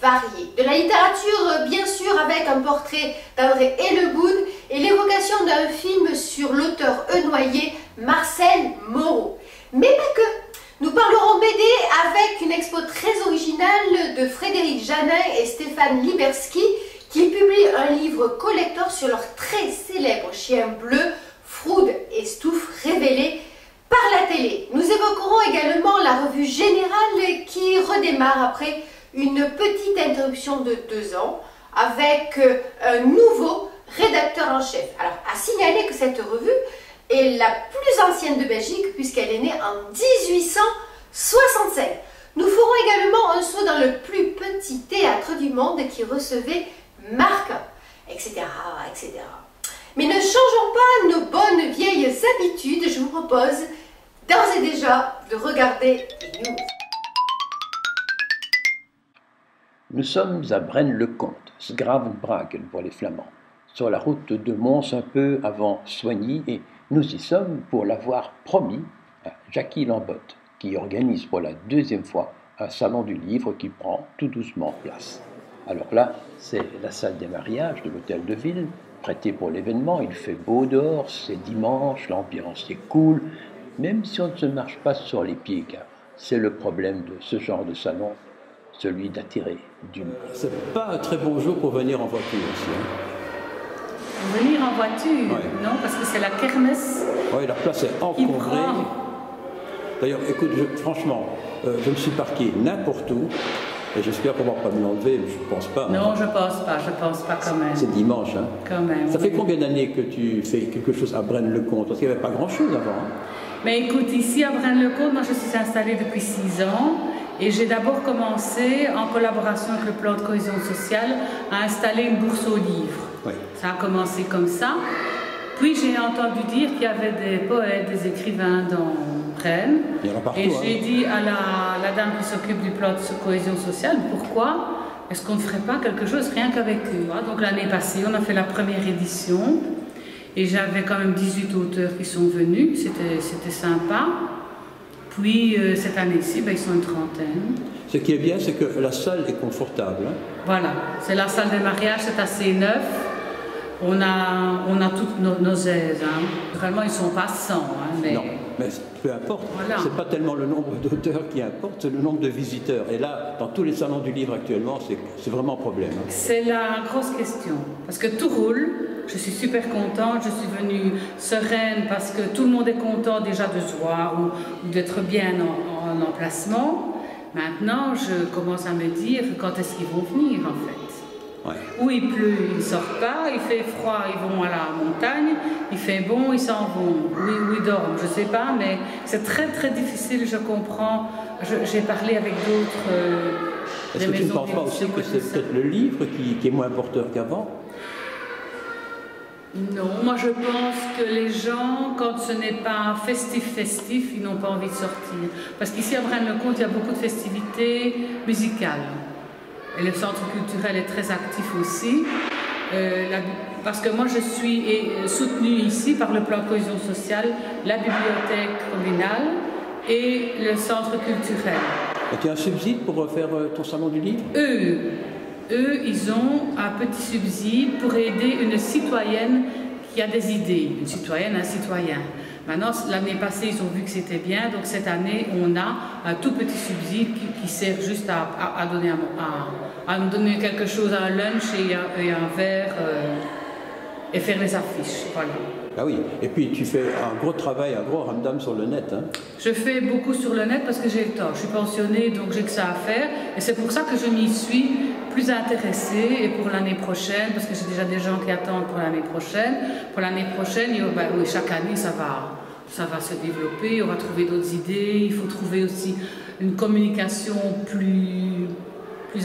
variées. De la littérature, bien sûr, avec un portrait d'André Hellegood et l'évocation d'un film sur l'auteur Noyer, Marcel Moreau. Mais pas que. Nous parlerons BD avec une expo très originale de Frédéric Janin et Stéphane Liberski qui publient un livre collector sur leur très célèbre chien bleu, Froude et Stouff, révélé par la télé. Nous évoquerons également la revue Générale qui redémarre après une petite interruption de 2 ans avec un nouveau rédacteur en chef. Alors, à signaler que cette revue est la plus ancienne de Belgique puisqu'elle est née en 1865. Nous ferons également un saut dans le plus petit théâtre du monde qui recevait Marc, etc., etc. Mais ne changeons pas nos bonnes vieilles habitudes. Je vous propose d'ores et déjà de regarder les news. Nous sommes à Braine-le-Comte, Sgravenbraken pour les Flamands, sur la route de Mons un peu avant Soigny, et nous y sommes pour l'avoir promis à Jackie Lambotte, qui organise pour la 2e fois un salon du livre qui prend tout doucement place. Alors là, c'est la salle des mariages de l'hôtel de ville, prêtée pour l'événement. Il fait beau dehors, c'est dimanche, l'ambiance est cool, même si on ne se marche pas sur les pieds, car c'est le problème de ce genre de salon, celui d'attirer du monde. C'est pas un très bon jour pour venir en voiture aussi. Venir en voiture, ouais. Non, parce que c'est la kermesse. Oui, la place est encombrée. D'ailleurs, écoute, franchement, je me suis parqué n'importe où, et j'espère qu'on ne va pas me l'enlever, mais je ne pense pas. Non, je ne pense pas quand même. C'est dimanche, hein. Quand même. Ça fait combien d'années que tu fais quelque chose à Braine-le-Comte? Parce qu'il n'y avait pas grand-chose avant. Hein. Mais écoute, ici à Braine-le-Comte, moi je suis installée depuis 6 ans. Et j'ai d'abord commencé, en collaboration avec le plan de cohésion sociale, à installer une bourse aux livres. Oui. Ça a commencé comme ça. Puis j'ai entendu dire qu'il y avait des poètes, des écrivains dans Braine. Il y en a partout, et j'ai dit à la dame qui s'occupe du plan de cohésion sociale, pourquoi est-ce qu'on ne ferait pas quelque chose rien qu'avec eux? Donc l'année passée, on a fait la première édition. Et j'avais quand même 18 auteurs qui sont venus. C'était sympa. Puis cette année-ci, ils sont une trentaine. Ce qui est bien, c'est que la salle est confortable. Hein. Voilà, c'est la salle des mariages, c'est assez neuf. On a toutes nos aises. Hein. Vraiment, ils ne sont pas 100. Hein, mais... Non, mais peu importe. Voilà. C'est pas tellement le nombre d'auteurs qui importe, c'est le nombre de visiteurs. Et là, dans tous les salons du livre actuellement, c'est vraiment un problème. Hein. C'est la grosse question. Parce que tout roule. Je suis super contente, je suis venue sereine parce que tout le monde est content déjà de se voir ou d'être bien en emplacement. Maintenant, je commence à me dire quand est-ce qu'ils vont venir en fait. Ouais. Où il pleut, ils ne sortent pas, il fait froid, ils vont à la montagne, il fait bon, ils s'en vont. Où ils dorment, je ne sais pas, mais c'est très très difficile, je comprends. J'ai parlé avec d'autres Est-ce que tu ne penses pas aussi que c'est peut-être le livre qui est moins porteur qu'avant? Non, moi je pense que les gens, quand ce n'est pas festif, ils n'ont pas envie de sortir. Parce qu'ici à Braine-le-Comte, il y a beaucoup de festivités musicales. Et le centre culturel est très actif aussi. Parce que moi je suis soutenue ici par le plan de cohésion sociale, la bibliothèque communale et le centre culturel. Et tu as un subside pour faire ton salon du livre? Eux, ils ont un petit subside pour aider une citoyenne qui a des idées, une citoyenne, un citoyen. Maintenant, l'année passée, ils ont vu que c'était bien, donc cette année, on a un tout petit subside qui sert juste à me donner quelque chose, un lunch et un verre, et faire les affiches, voilà. Ah oui, et puis tu fais un gros travail, un gros ramdam sur le net. Hein. Je fais beaucoup sur le net parce que j'ai le temps. Je suis pensionnée, donc j'ai que ça à faire. Et c'est pour ça que je m'y suis plus intéressée. Et pour l'année prochaine, parce que j'ai déjà des gens qui attendent pour l'année prochaine. Pour l'année prochaine, oui, chaque année, ça va se développer. On va trouver d'autres idées. Il faut trouver aussi une communication plus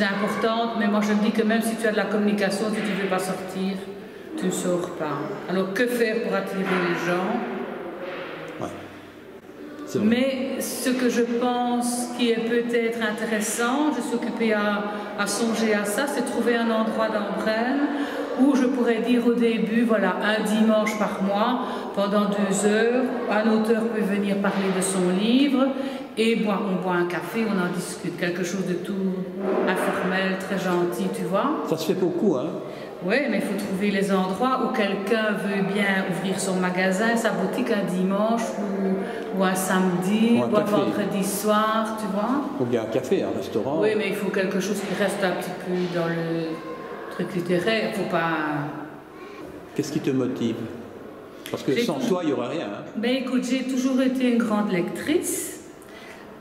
importante. Mais moi, je me dis que même si tu as de la communication, si tu ne veux pas sortir, tu ne sors pas. Alors, que faire pour attirer les gens? Ouais. Mais ce que je pense qui est peut-être intéressant, je suis occupée à songer à ça, c'est trouver un endroit dans Braine où je pourrais dire au début, voilà, un dimanche par mois, pendant 2 heures, un auteur peut venir parler de son livre et on boit un café, on en discute, quelque chose de tout informel, très gentil, tu vois. Ça se fait beaucoup, hein? Oui, mais il faut trouver les endroits où quelqu'un veut bien ouvrir son magasin, sa boutique un dimanche ou un samedi ou un vendredi soir, tu vois. Ou bien un café, un restaurant. Oui, mais il faut quelque chose qui reste un petit peu dans le truc littéraire. Il faut pas... Qu'est-ce qui te motive? Parce que sans toi, il n'y aura rien. Hein. Ben écoute, j'ai toujours été une grande lectrice.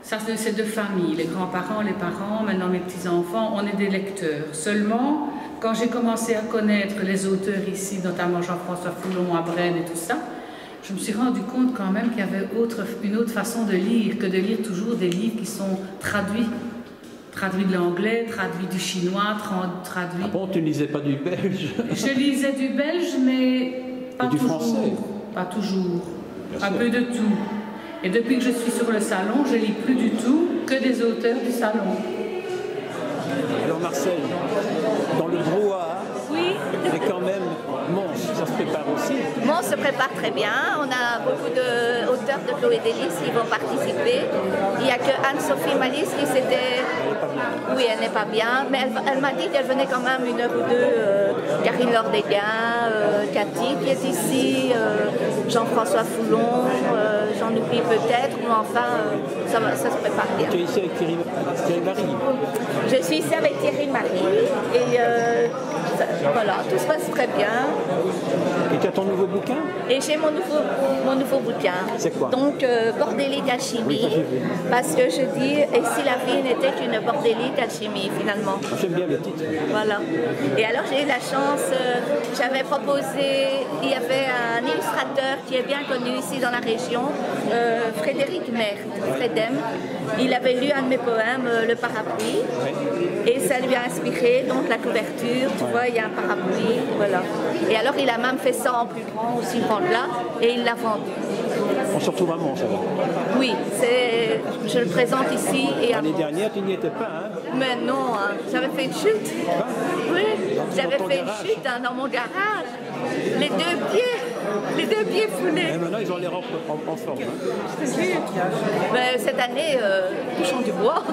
Ça, c'est de famille. Les grands-parents, les parents, maintenant mes petits-enfants, on est des lecteurs. Seulement, quand j'ai commencé à connaître les auteurs ici, notamment Jean-François Foulon à Brennes et tout ça, je me suis rendu compte quand même qu'il y avait une autre façon de lire que de lire toujours des livres qui sont traduits. Traduits de l'anglais, traduits du chinois, traduits... Ah bon, tu ne lisais pas du belge? Je lisais du belge, mais pas du toujours. Français? Pas toujours. Bien un sûr. peu de tout. Et depuis que je suis sur le salon, je lis plus du tout que des auteurs du salon. Alors Marcel, dans le brouhaha, Oui, mais quand même, Mons, ça se prépare aussi. on se prépare très bien. On a beaucoup d'auteurs de Chloé Délice qui vont participer. Il n'y a que Anne-Sophie Malice qui s'était... Oui, elle n'est pas bien, mais elle m'a dit qu'elle venait quand même une heure ou deux. Karine Lordéguin, Cathy qui est ici, Jean-François Foulon, j'en oublie peut-être, mais enfin, ça se prépare bien. Tu es ici avec Thierry Marie. Je suis ici avec Thierry Marie et voilà, tout se passe très bien. Et tu as ton nouveau bouquin? Et j'ai mon nouveau bouquin. C'est quoi? Donc, bordélique alchimie. Oui, ça, j'ai vu. Parce que je dis, et si la vie n'était qu'une bordélique alchimie, finalement. J'aime bien le titre. Voilà. Et alors, j'ai eu la chance, j'avais proposé, il y avait un illustrateur qui est bien connu ici dans la région, Frédéric Merthe, Fredem. Il avait lu un de mes poèmes, Le Parapluie, et ça lui a inspiré, donc la couverture, tu vois, il y a un parapluie, voilà. Et alors, il a même fait ça en plus grand, aussi grand que là, et il l'a vendu. On se retrouve à Mons, alors. Oui, je le présente ici et à L'année Mons. dernière, tu n'y étais pas, hein? Mais non, hein, j'avais fait une chute. Oui, j'avais ton fait une garage. chute dans mon garage. Les deux pieds foulés. Et maintenant, ils ont l'air en forme. Hein. Mais cette année, touchons du bois.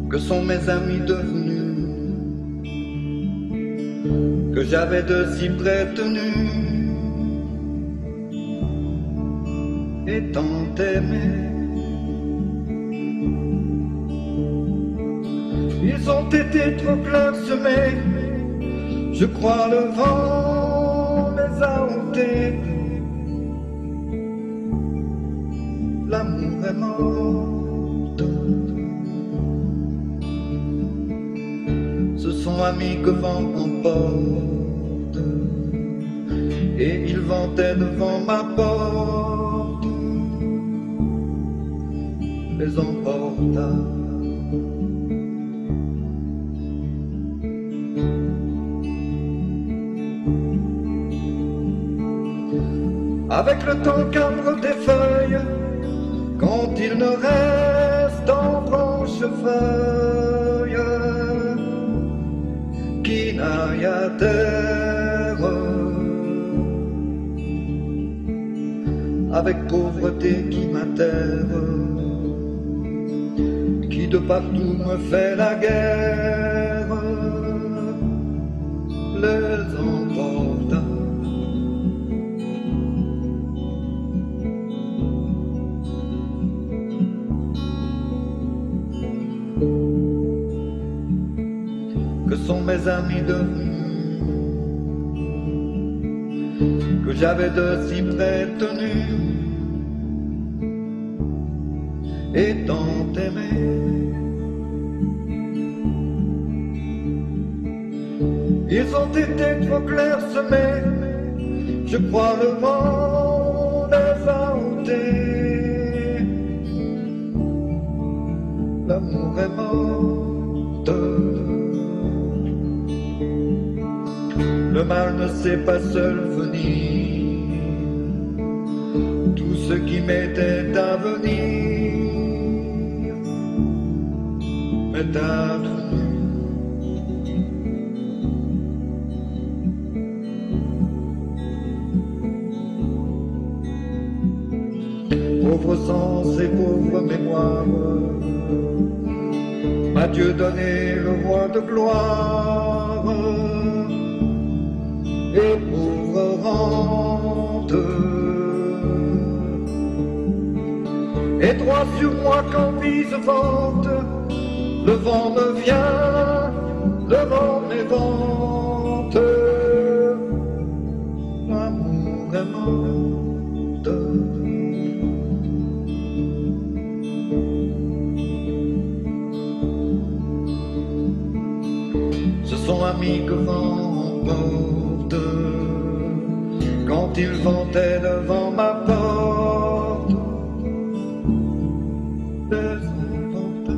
Que sont mes amis devenus, que j'avais de si près tenus, et tant aimé. Ils ont été trop clairsemés, je crois le vent les a ôtés. L'amour est morte. Ce sont amis que vent emporte, et ils vantaient devant ma porte, les emporta. Avec le temps qu'après des feuilles, quand il ne reste en branche-feuille qui n'aille à terre, avec pauvreté qui m'atterre, qui de partout me fait la guerre, les emporta. Que sont mes amis devenus, que j'avais de si près tenus et tant aimés. Ils ont été trop clairsemés, je crois le vent les a ôtés. L'amour est morte, le mal ne sait pas seul venir, tout ce qui m'était à venir m'est advenu. Pauvre sens et pauvre mémoire, m'a Dieu donné le roi de gloire, et pauvre rente, et droit sur moi qu'envie se vante, le vent me vient, le vent m'évente, l'amour est morte. Ce sont amis que vent emporte, quand ils vantaient devant ma porte, les emporta.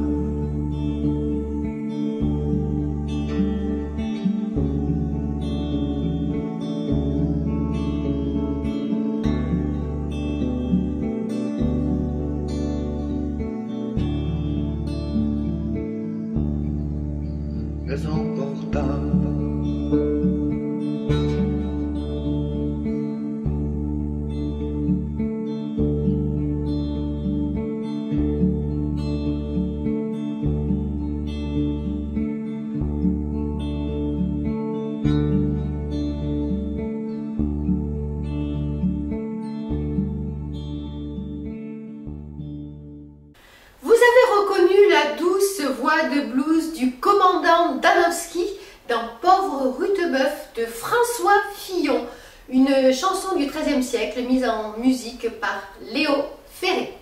Les emporta. Vous avez reconnu la douce voix de blues du commandant Danowski dans Pauvre Rutebeuf de François Fillon, une chanson du XIIIe siècle mise en musique par Léo Ferré.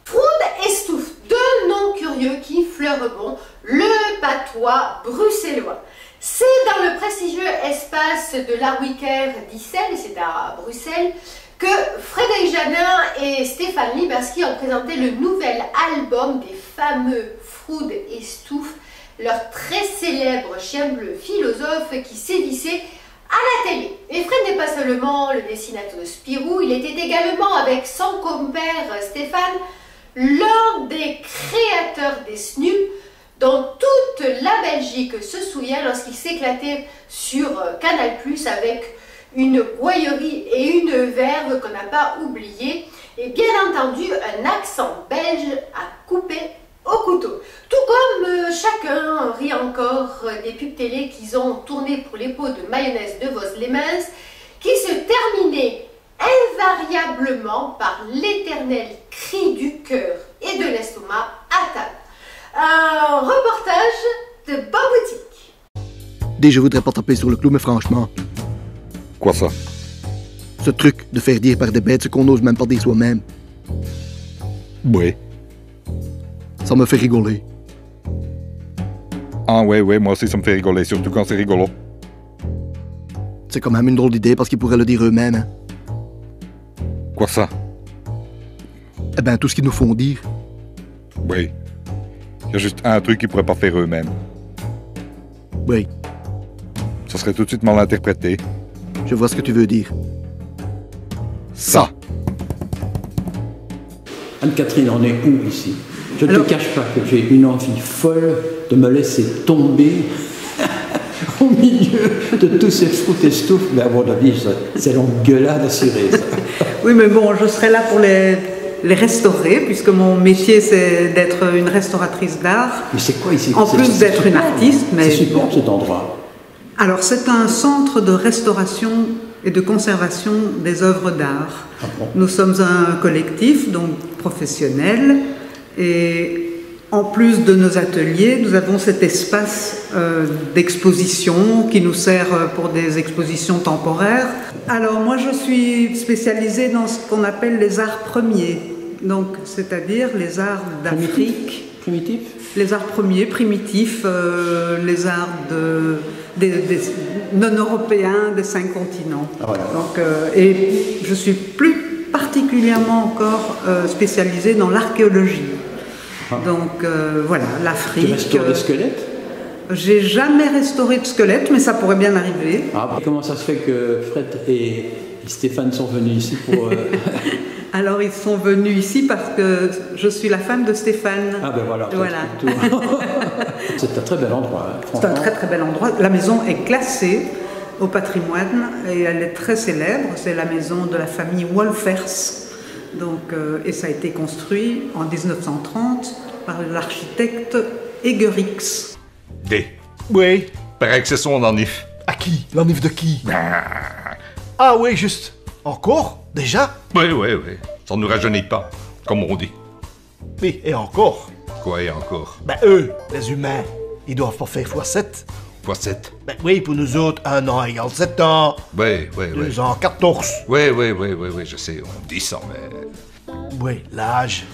Froude et Stouff, deux noms curieux qui fleurent bon le patois bruxellois. C'est dans le prestigieux espace de l'Art Wicker d'Issel, c'est à Bruxelles, que Frédéric Janin et Stéphane Liberski ont présenté le nouvel album des fameux Froude et Stouff, leur très célèbre chien bleu philosophe qui sévissait à la télé. Et Fred n'est pas seulement le dessinateur de Spirou, il était également, avec son compère Stéphane, l'un des créateurs des Snoop, dont toute la Belgique se souvient lorsqu'il s'éclatait sur Canal+, avec une gouaillerie et une verve qu'on n'a pas oublié, et bien entendu un accent belge à couper au couteau. Tout comme chacun rit encore des pubs télé qu'ils ont tourné pour les pots de mayonnaise de Vos les Mins, qui se terminaient invariablement par l'éternel cri du cœur et de l'estomac à table. Un reportage de Bob Boutique. Dis, je voudrais pas taper sur le clou, mais franchement... Quoi ça? Ce truc de faire dire par des bêtes ce qu'on n'ose même pas dire soi-même. Ouais. Ça me fait rigoler. Ah ouais, moi aussi ça me fait rigoler, surtout quand c'est rigolo. C'est quand même une drôle d'idée parce qu'ils pourraient le dire eux-mêmes. Hein. Quoi ça? Eh ben, tout ce qu'ils nous font dire. Oui. Il y a juste un truc qu'ils pourraient pas faire eux-mêmes. Oui. Ça serait tout de suite mal interprété. Je vois ce que tu veux dire. Ça. Anne-Catherine en est où ici? Je ne te cache pas que j'ai une envie folle de me laisser tomber au milieu de tous ces Froude et Stouff. Mais à mon avis, c'est l'engueulade assurée, ça. Oui, mais bon, je serai là pour les restaurer, puisque mon métier, c'est d'être une restauratrice d'art. Mais c'est quoi ici? En plus d'être une artiste. C'est superbe cet endroit. Alors, c'est un centre de restauration et de conservation des œuvres d'art. Ah bon? Nous sommes un collectif, donc professionnel, et En plus de nos ateliers, nous avons cet espace d'exposition qui nous sert pour des expositions temporaires. Alors moi je suis spécialisée dans ce qu'on appelle les arts premiers, donc c'est-à-dire les arts d'Afrique. Primitifs. Les arts premiers, primitifs, les arts des non-européens des 5 continents. Ah, voilà. Donc, et je suis plus particulièrement encore spécialisée dans l'archéologie. Donc voilà, l'Afrique. Tu restaures des squelettes? J'ai jamais restauré de squelette, mais ça pourrait bien arriver. Ah, comment ça se fait que Fred et Stéphane sont venus ici pour... Alors ils sont venus ici parce que je suis la femme de Stéphane. Ah ben voilà. C'est un très bel endroit. Hein, c'est un très très bel endroit. La maison est classée au patrimoine et elle est très célèbre. C'est la maison de la famille Wolfers. Donc, et ça a été construit en 1930 par l'architecte Egerix. Oui. Paraît que c'est son enif. À qui? L'enif de qui? Ah oui, juste. Encore? Déjà? Oui. Ça ne nous rajeunit pas, comme on dit. Oui, et encore? Quoi et encore? Ben eux, les humains, ils doivent pas faire x7. x7? Ben oui, pour nous autres, 1 an égale 7 ans. Oui. 2 ans, 14. Oui, je sais, on dit ça, mais... Oui, l'âge.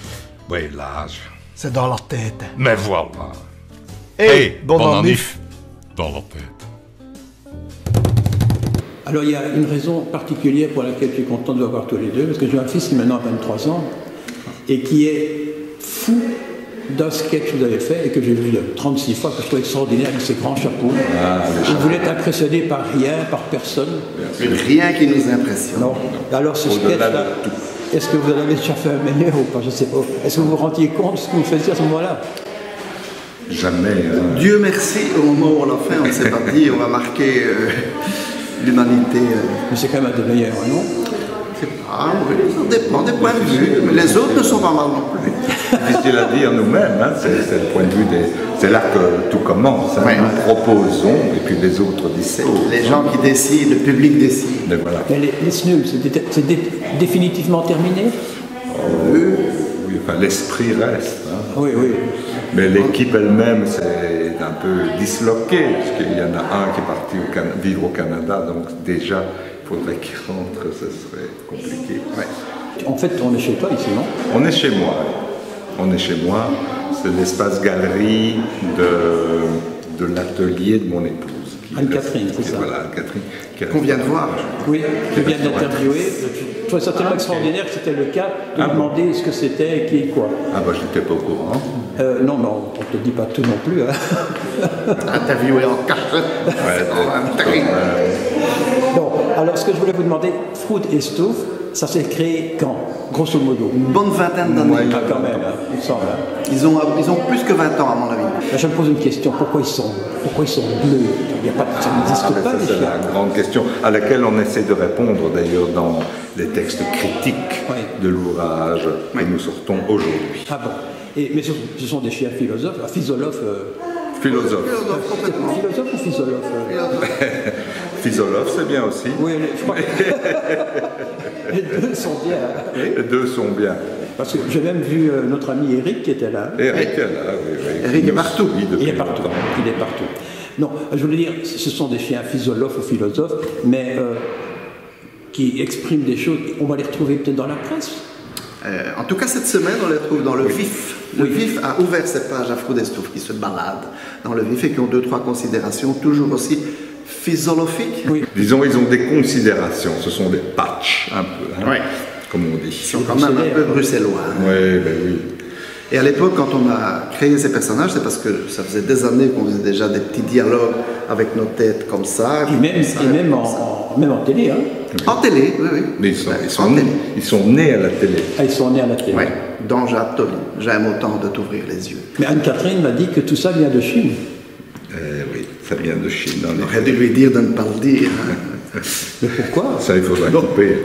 Oui, l'âge. C'est dans la tête. Mais voilà. Hey, bon enif. Dans la tête. Alors il y a une raison particulière pour laquelle je suis content de vous avoir tous les deux, parce que j'ai un fils qui maintenant a 23 ans, et qui est fou d'un sketch que vous avez fait, et que j'ai vu 36 fois, que je trouve extraordinaire, avec ses grands chapeaux. Il voulait être impressionné par rien, par personne. Rien qui nous impressionne. Non. Alors ce sketch-là, est-ce que vous en avez déjà fait un meilleur ou pas? Je ne sais pas. Est-ce que vous vous rendiez compte de ce que vous faisiez à ce moment-là? Jamais. Dieu merci, au moment où on l'a fait, on ne s'est pas dit, on va marquer l'humanité. Mais c'est quand même un des meilleurs, non? Ah oui, ça dépend des points de vue. Mais les autres ne sont pas mal non plus. Difficile à dire nous-mêmes, hein, c'est le point de vue des... C'est là que tout commence. Hein. Ouais. Nous proposons et puis les autres disent. Les gens qui décident, le public décide. Mais voilà. Mais les SNUL, c'est définitivement terminé? Oui, enfin l'esprit reste. Hein. Oui. Mais l'équipe elle-même, c'est un peu disloqué, parce qu'il y en a un qui est parti vivre au Canada, donc déjà, il faudrait qu'il rentre, ce serait compliqué. Ouais. En fait, on est chez toi ici, non? On est chez moi. On est chez moi. C'est l'espace galerie de l'atelier de mon épouse. Anne-Catherine, c'est ça? Voilà, Anne-Catherine. Qu'on vient de voir. Oui, je viens d'interviewer. Je trouvais ça tellement extraordinaire que c'était le cas de demander ce que c'était, qui et quoi. Ah bah je n'étais pas au courant. Non, on ne te dit pas tout non plus. Hein. Interviewé en cachette. Bon, alors ce que je voulais vous demander, Froud et Stouff, ça s'est créé quand, grosso modo? Une bonne vingtaine d'années. Ah, quand même, hein, il me semble. Hein. Ils ont plus que 20 ans, à mon avis. Là, je me pose une question, pourquoi ils sont bleus? Il y a pas, ça n'existe pas, les chiens. C'est la grande question à laquelle on essaie de répondre, d'ailleurs, dans les textes critiques de l'ouvrage que nous sortons aujourd'hui. Ah bon. Mais ce sont des chiens philosophes, philosophes. Philosophe, complètement. Philosophe ou philosophe? Philosophe, c'est bien aussi. Oui, je crois que les deux sont bien. Les deux sont bien. Parce que j'ai même vu notre ami Eric qui était là. Eric est là, oui. Eric est partout. Il est partout. Il est partout. Non, je voulais dire, ce sont des chiens philosophes ou philosophes, mais qui expriment des choses. On va les retrouver peut-être dans la presse. En tout cas, cette semaine, on les trouve dans le Vif. Le Vif a ouvert cette page à Froud et Stouff qui se baladent dans le Vif et qui ont 2-3 considérations toujours aussi philosophiques. Oui. Disons, ils ont des considérations. Ce sont des patchs, un peu, hein, comme on dit. Ils sont quand même un peu bruxellois. Hein. Oui. Et à l'époque, quand on a créé ces personnages, c'est parce que ça faisait des années qu'on faisait déjà des petits dialogues avec nos têtes comme ça. Même en télé. Hein. En télé, oui. Mais ils sont nés à la télé. Ah, ils sont nés à la télé. Oui, dans Jacques Tolly. J'aime autant de t'ouvrir les yeux. Mais Anne-Catherine m'a dit que tout ça vient de Chine. Oui, ça vient de Chine. On aurait dû lui dire de ne pas le dire. Hein. Mais pourquoi? Ça, il faudra couper.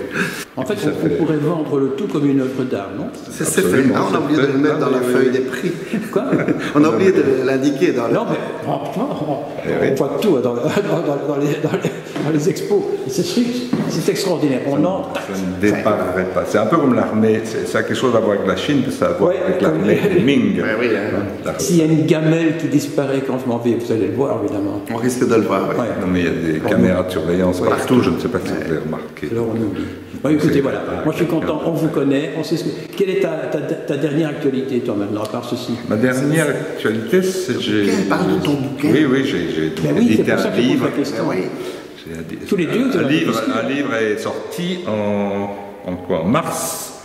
En fait, on pourrait vendre le tout comme une œuvre d'art, non? C'est fait. Ah, on a oublié de le mettre dans la feuille des prix. Quoi? On a oublié de l'indiquer dans Non, mais franchement, on voit tout dans les expos. C'est extraordinaire. Ça ne déparerait pas. C'est un peu comme l'armée. Ça a quelque chose à voir avec la Chine, ça a à voir avec l'armée des Ming. S'il y a une gamelle qui disparaît quand je m'en vais, vous allez le voir, évidemment. On risque de le voir, oui. Non, mais il y a des caméras de surveillance partout, je ne sais pas si vous avez remarqué. Alors on oublie. Bon, écoutez, voilà, moi je suis content, on vous connaît, on sait ce que... Quelle est ta dernière actualité, toi, maintenant, à part ceci? Ma dernière actualité, c'est que j'ai... Parle de ton bouquin. Oui, j'ai édité un livre. Tous les deux, un livre est sorti en mars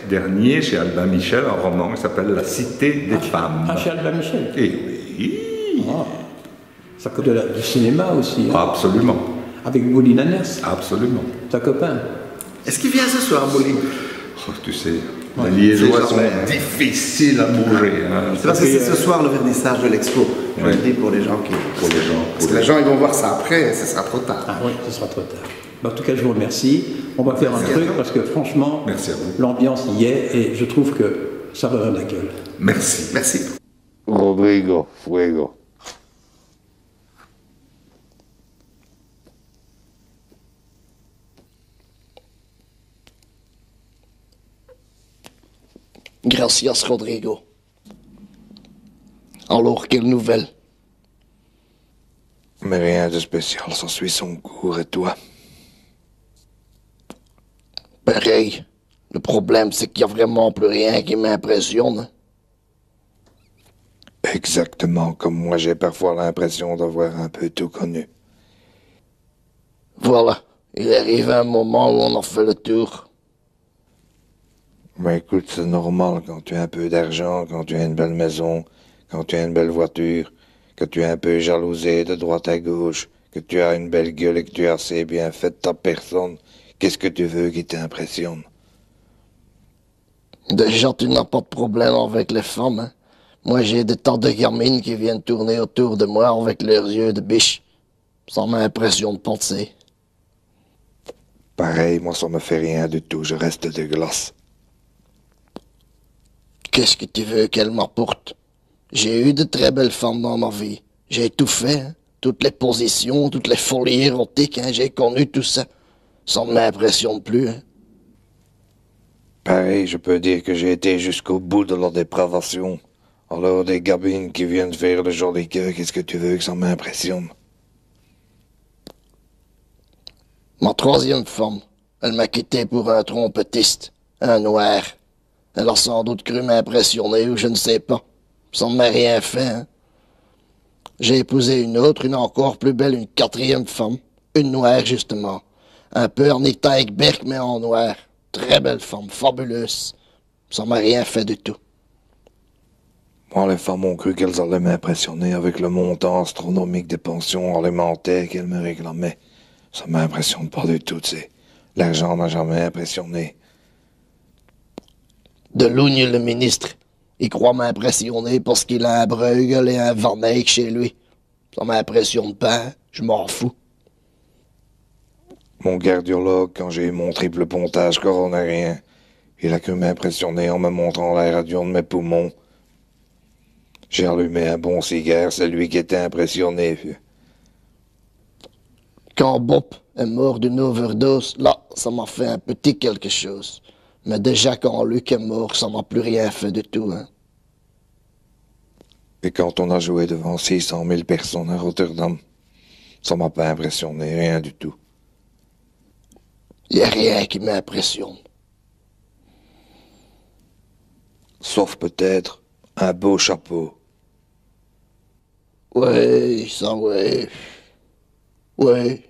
dernier chez Albin Michel, un roman qui s'appelle La Cité des femmes. Ah, chez Albin Michel? Et oui. Ah. Ça coûte du cinéma aussi. Hein. Absolument. Avec Bouli Nanès? Absolument. Ta copain? Est-ce qu'il vient ce soir, Bouli? Oh, tu sais, les liégeois sont difficiles à bouger. Hein. C'est parce que c'est ce soir le vernissage de l'expo. Je le dis pour les gens qui... Parce que les gens, ils vont voir ça après, ce sera trop tard. Ah oui, ce sera trop tard. En tout cas, je vous remercie. On va faire un truc parce que franchement, l'ambiance y est et je trouve que ça revient de la gueule. Merci. Merci. Rodrigo, fuego. Gracias, Rodrigo. Alors, quelle nouvelle? Mais rien de spécial, ça suit son cours, et toi? Pareil. Le problème, c'est qu'il n'y a vraiment plus rien qui m'impressionne. Exactement, comme moi j'ai parfois l'impression d'avoir un peu tout connu. Voilà, il arrive un moment où on en fait le tour. Mais écoute, c'est normal quand tu as un peu d'argent, quand tu as une belle maison, quand tu as une belle voiture, que tu es un peu jalousé de droite à gauche, que tu as une belle gueule et que tu es assez bien fait de ta personne. Qu'est-ce que tu veux qui t'impressionne? Déjà, tu n'as pas de problème avec les femmes, hein? Moi, j'ai des tas de gamines qui viennent tourner autour de moi avec leurs yeux de biche. Ça m'impressionne pas, tu sais. Pareil, moi, ça me fait rien du tout. Je reste de glace. Qu'est-ce que tu veux qu'elle m'apporte? J'ai eu de très belles femmes dans ma vie. J'ai tout fait, hein? Toutes les positions, toutes les folies érotiques, hein? J'ai connu tout ça. Ça ne m'impressionne plus, hein? Pareil, je peux dire que j'ai été jusqu'au bout de la dépravation. Alors, des gabines qui viennent faire le joli cœur, qu'est-ce que tu veux que ça m'impressionne? Ma troisième femme, elle m'a quitté pour un trompettiste, un noir. Elle a sans doute cru m'impressionner ou je ne sais pas. Ça ne m'a rien fait, hein. J'ai épousé une autre, une encore plus belle, une quatrième femme. Une noire, justement. Un peu Anita Ekberg, mais en noir. Très belle femme, fabuleuse. Ça m'a rien fait du tout. Moi, les femmes ont cru qu'elles allaient m'impressionner avec le montant astronomique des pensions alimentaires qu'elles me réclamaient. Ça m'impressionne pas du tout, tu sais. L'argent m'a jamais impressionné. De Lougne, le ministre, il croit m'impressionner parce qu'il a un Bruegel et un Van Eyck chez lui. Ça m'impressionne pas, hein? Je m'en fous. Mon cardiologue, quand j'ai eu mon triple pontage coronarien, il a cru m'impressionner en me montrant la radio de mes poumons. J'ai allumé un bon cigare, c'est lui qui était impressionné, vieux. Quand Bob est mort d'une overdose, là, ça m'a fait un petit quelque chose. Mais déjà, quand Luc est mort, ça m'a plus rien fait du tout, hein. Et quand on a joué devant 600 000 personnes à Rotterdam, ça m'a pas impressionné, rien du tout. Y a rien qui m'impressionne. Sauf peut-être un beau chapeau. Oui, ça, oui. Oui.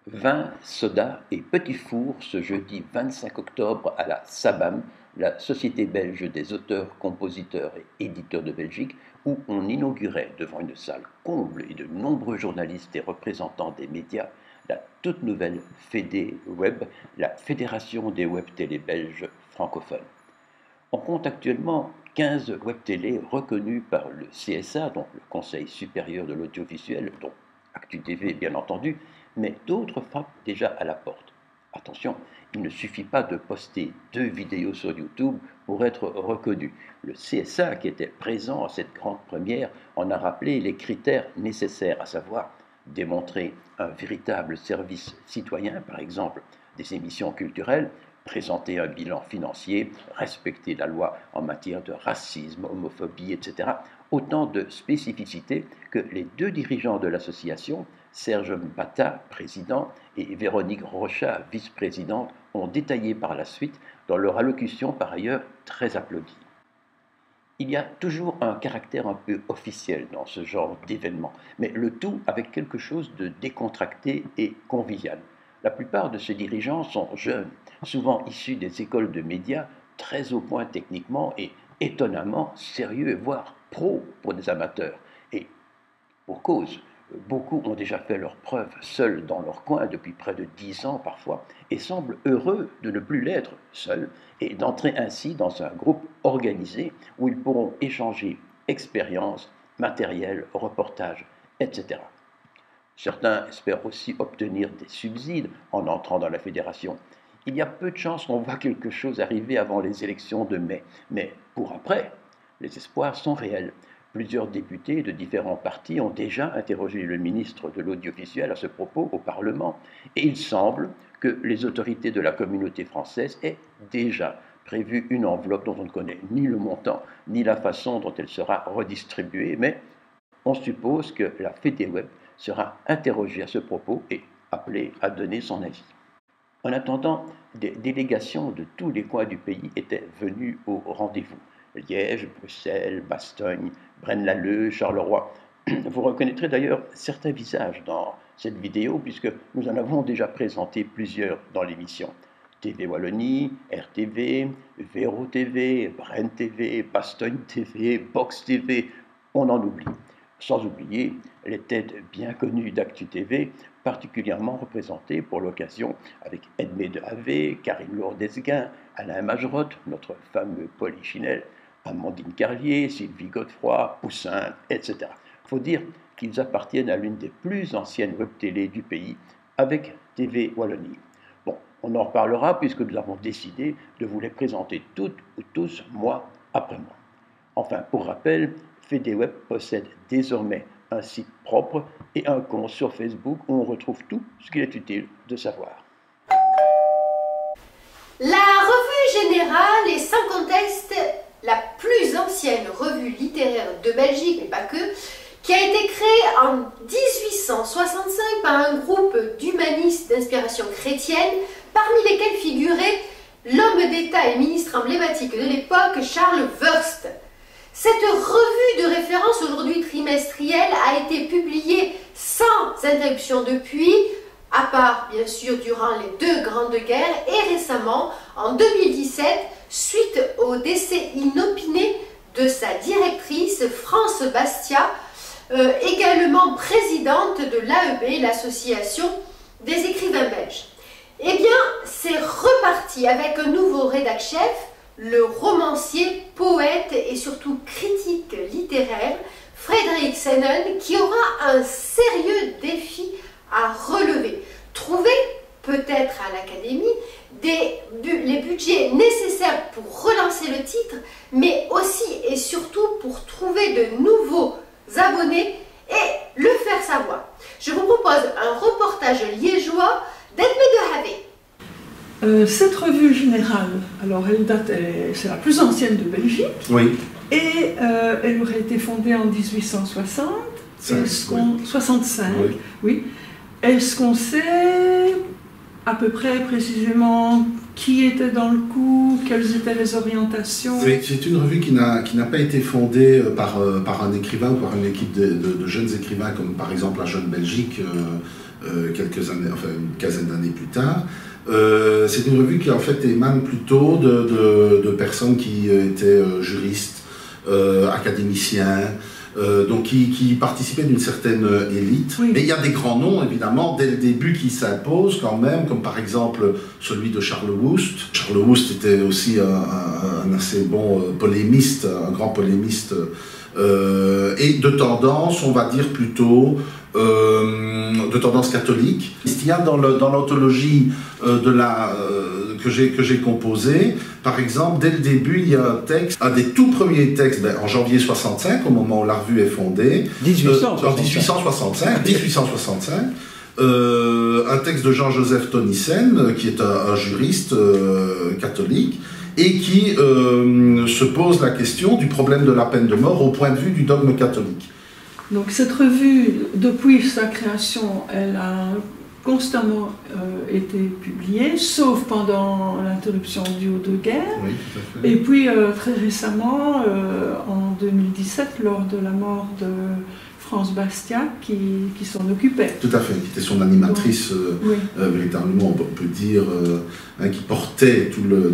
Vin, soda et petits fours ce jeudi 25 octobre à la SABAM, la Société belge des auteurs, compositeurs et éditeurs de Belgique, où on inaugurait devant une salle comble et de nombreux journalistes et représentants des médias la toute nouvelle FEDE Web, la Fédération des web télé belges francophones. On compte actuellement 15 web-télé reconnus par le CSA, donc le Conseil supérieur de l'audiovisuel, dont ActuTV bien entendu, mais d'autres frappent déjà à la porte. Attention, il ne suffit pas de poster 2 vidéos sur YouTube pour être reconnu. Le CSA, qui était présent à cette grande première, en a rappelé les critères nécessaires, à savoir démontrer un véritable service citoyen, par exemple des émissions culturelles, présenter un bilan financier, respecter la loi en matière de racisme, homophobie, etc. Autant de spécificités que les 2 dirigeants de l'association, Serge Mbata, président, et Véronique Rochat, vice-présidente, ont détaillé par la suite dans leur allocution par ailleurs très applaudie. Il y a toujours un caractère un peu officiel dans ce genre d'événement, mais le tout avec quelque chose de décontracté et convivial. La plupart de ces dirigeants sont jeunes, souvent issus des écoles de médias, très au point techniquement et étonnamment sérieux, voire pro pour des amateurs. Et pour cause, beaucoup ont déjà fait leurs preuves seuls dans leur coin depuis près de 10 ans parfois et semblent heureux de ne plus l'être seuls et d'entrer ainsi dans un groupe organisé où ils pourront échanger expériences, matériel, reportages, etc. Certains espèrent aussi obtenir des subsides en entrant dans la fédération. Il y a peu de chances qu'on voit quelque chose arriver avant les élections de mai, mais pour après, les espoirs sont réels. Plusieurs députés de différents partis ont déjà interrogé le ministre de l'Audiovisuel à ce propos au Parlement, et il semble que les autorités de la communauté française aient déjà prévu une enveloppe dont on ne connaît ni le montant, ni la façon dont elle sera redistribuée, mais on suppose que la FEDEWeb sera interrogée à ce propos et appelée à donner son avis. En attendant, des délégations de tous les coins du pays étaient venues au rendez-vous. Liège, Bruxelles, Bastogne, Braine-l'Alleud, Charleroi. Vous reconnaîtrez d'ailleurs certains visages dans cette vidéo puisque nous en avons déjà présenté plusieurs dans l'émission. TV Wallonie, RTV, Véro TV, Braine TV, Bastogne TV, Box TV, on en oublie. Sans oublier les têtes bien connues d'ActuTV, particulièrement représentées pour l'occasion avec Edmé de Havé, Karine Lourdesguin, Alain Majerotte, notre fameux Polichinelle, Amandine Carlier, Sylvie Godefroy, Poussin, etc. Il faut dire qu'ils appartiennent à l'une des plus anciennes web-télé du pays, avec TV Wallonie. Bon, on en reparlera puisque nous avons décidé de vous les présenter toutes ou tous, mois après mois. Enfin, pour rappel, FEDEWeb possède désormais un site propre et un compte sur Facebook où on retrouve tout ce qu'il est utile de savoir. La Revue Générale est sans conteste la plus ancienne revue littéraire de Belgique, mais pas que, qui a été créée en 1865 par un groupe d'humanistes d'inspiration chrétienne, parmi lesquels figurait l'homme d'État et ministre emblématique de l'époque, Charles Wurst. Cette revue de référence, aujourd'hui trimestrielle, a été publiée sans interruption depuis, à part bien sûr durant les 2 grandes guerres et récemment, en 2017, suite au décès inopiné de sa directrice, France Bastia, également présidente de l'AEB, l'Association des écrivains belges. Eh bien, c'est reparti avec un nouveau rédac-chef, le romancier, poète et surtout critique littéraire Frédéric Sennen, qui aura un sérieux défi à relever. Trouver, peut-être à l'Académie, les budgets nécessaires pour relancer le titre, mais aussi et surtout pour trouver de nouveaux abonnés et le faire savoir. Je vous propose un reportage liégeois d'Edmé de Havé. Cette revue générale, alors elle date, c'est la plus ancienne de Belgique, oui. Et elle aurait été fondée en 1860, 65, oui. Oui. Est-ce qu'on sait à peu près précisément qui était dans le coup, quelles étaient les orientations? Oui, c'est une revue qui n'a pas été fondée par un écrivain ou par une équipe de jeunes écrivains comme par exemple la Jeune Belgique quelques années, enfin une quinzaine d'années plus tard. C'est une revue qui en fait émane plutôt de personnes qui étaient juristes, académiciens, donc qui participait d'une certaine élite. Mais il y a des grands noms, évidemment, dès le début qui s'imposent quand même, comme par exemple celui de Charles Woust. Charles Woust était aussi un assez bon polémiste, un grand polémiste, et de tendance, on va dire plutôt, de tendance catholique. Il y a dans l'anthologie que j'ai composée, par exemple, dès le début, il y a un texte, un des tout premiers textes, en janvier 65, au moment où la revue est fondée. 1865. Un texte de Jean-Joseph Tonissen, qui est un juriste catholique, et qui se pose la question du problème de la peine de mort au point de vue du dogme catholique. Donc cette revue, depuis sa création, elle a constamment été publiée, sauf pendant l'interruption due aux deux guerres. Oui, tout à fait. Et puis très récemment, en 2017, lors de la mort de France Bastia, qui s'en occupait. Tout à fait, qui était son animatrice, véritablement, on peut dire, qui portait tout le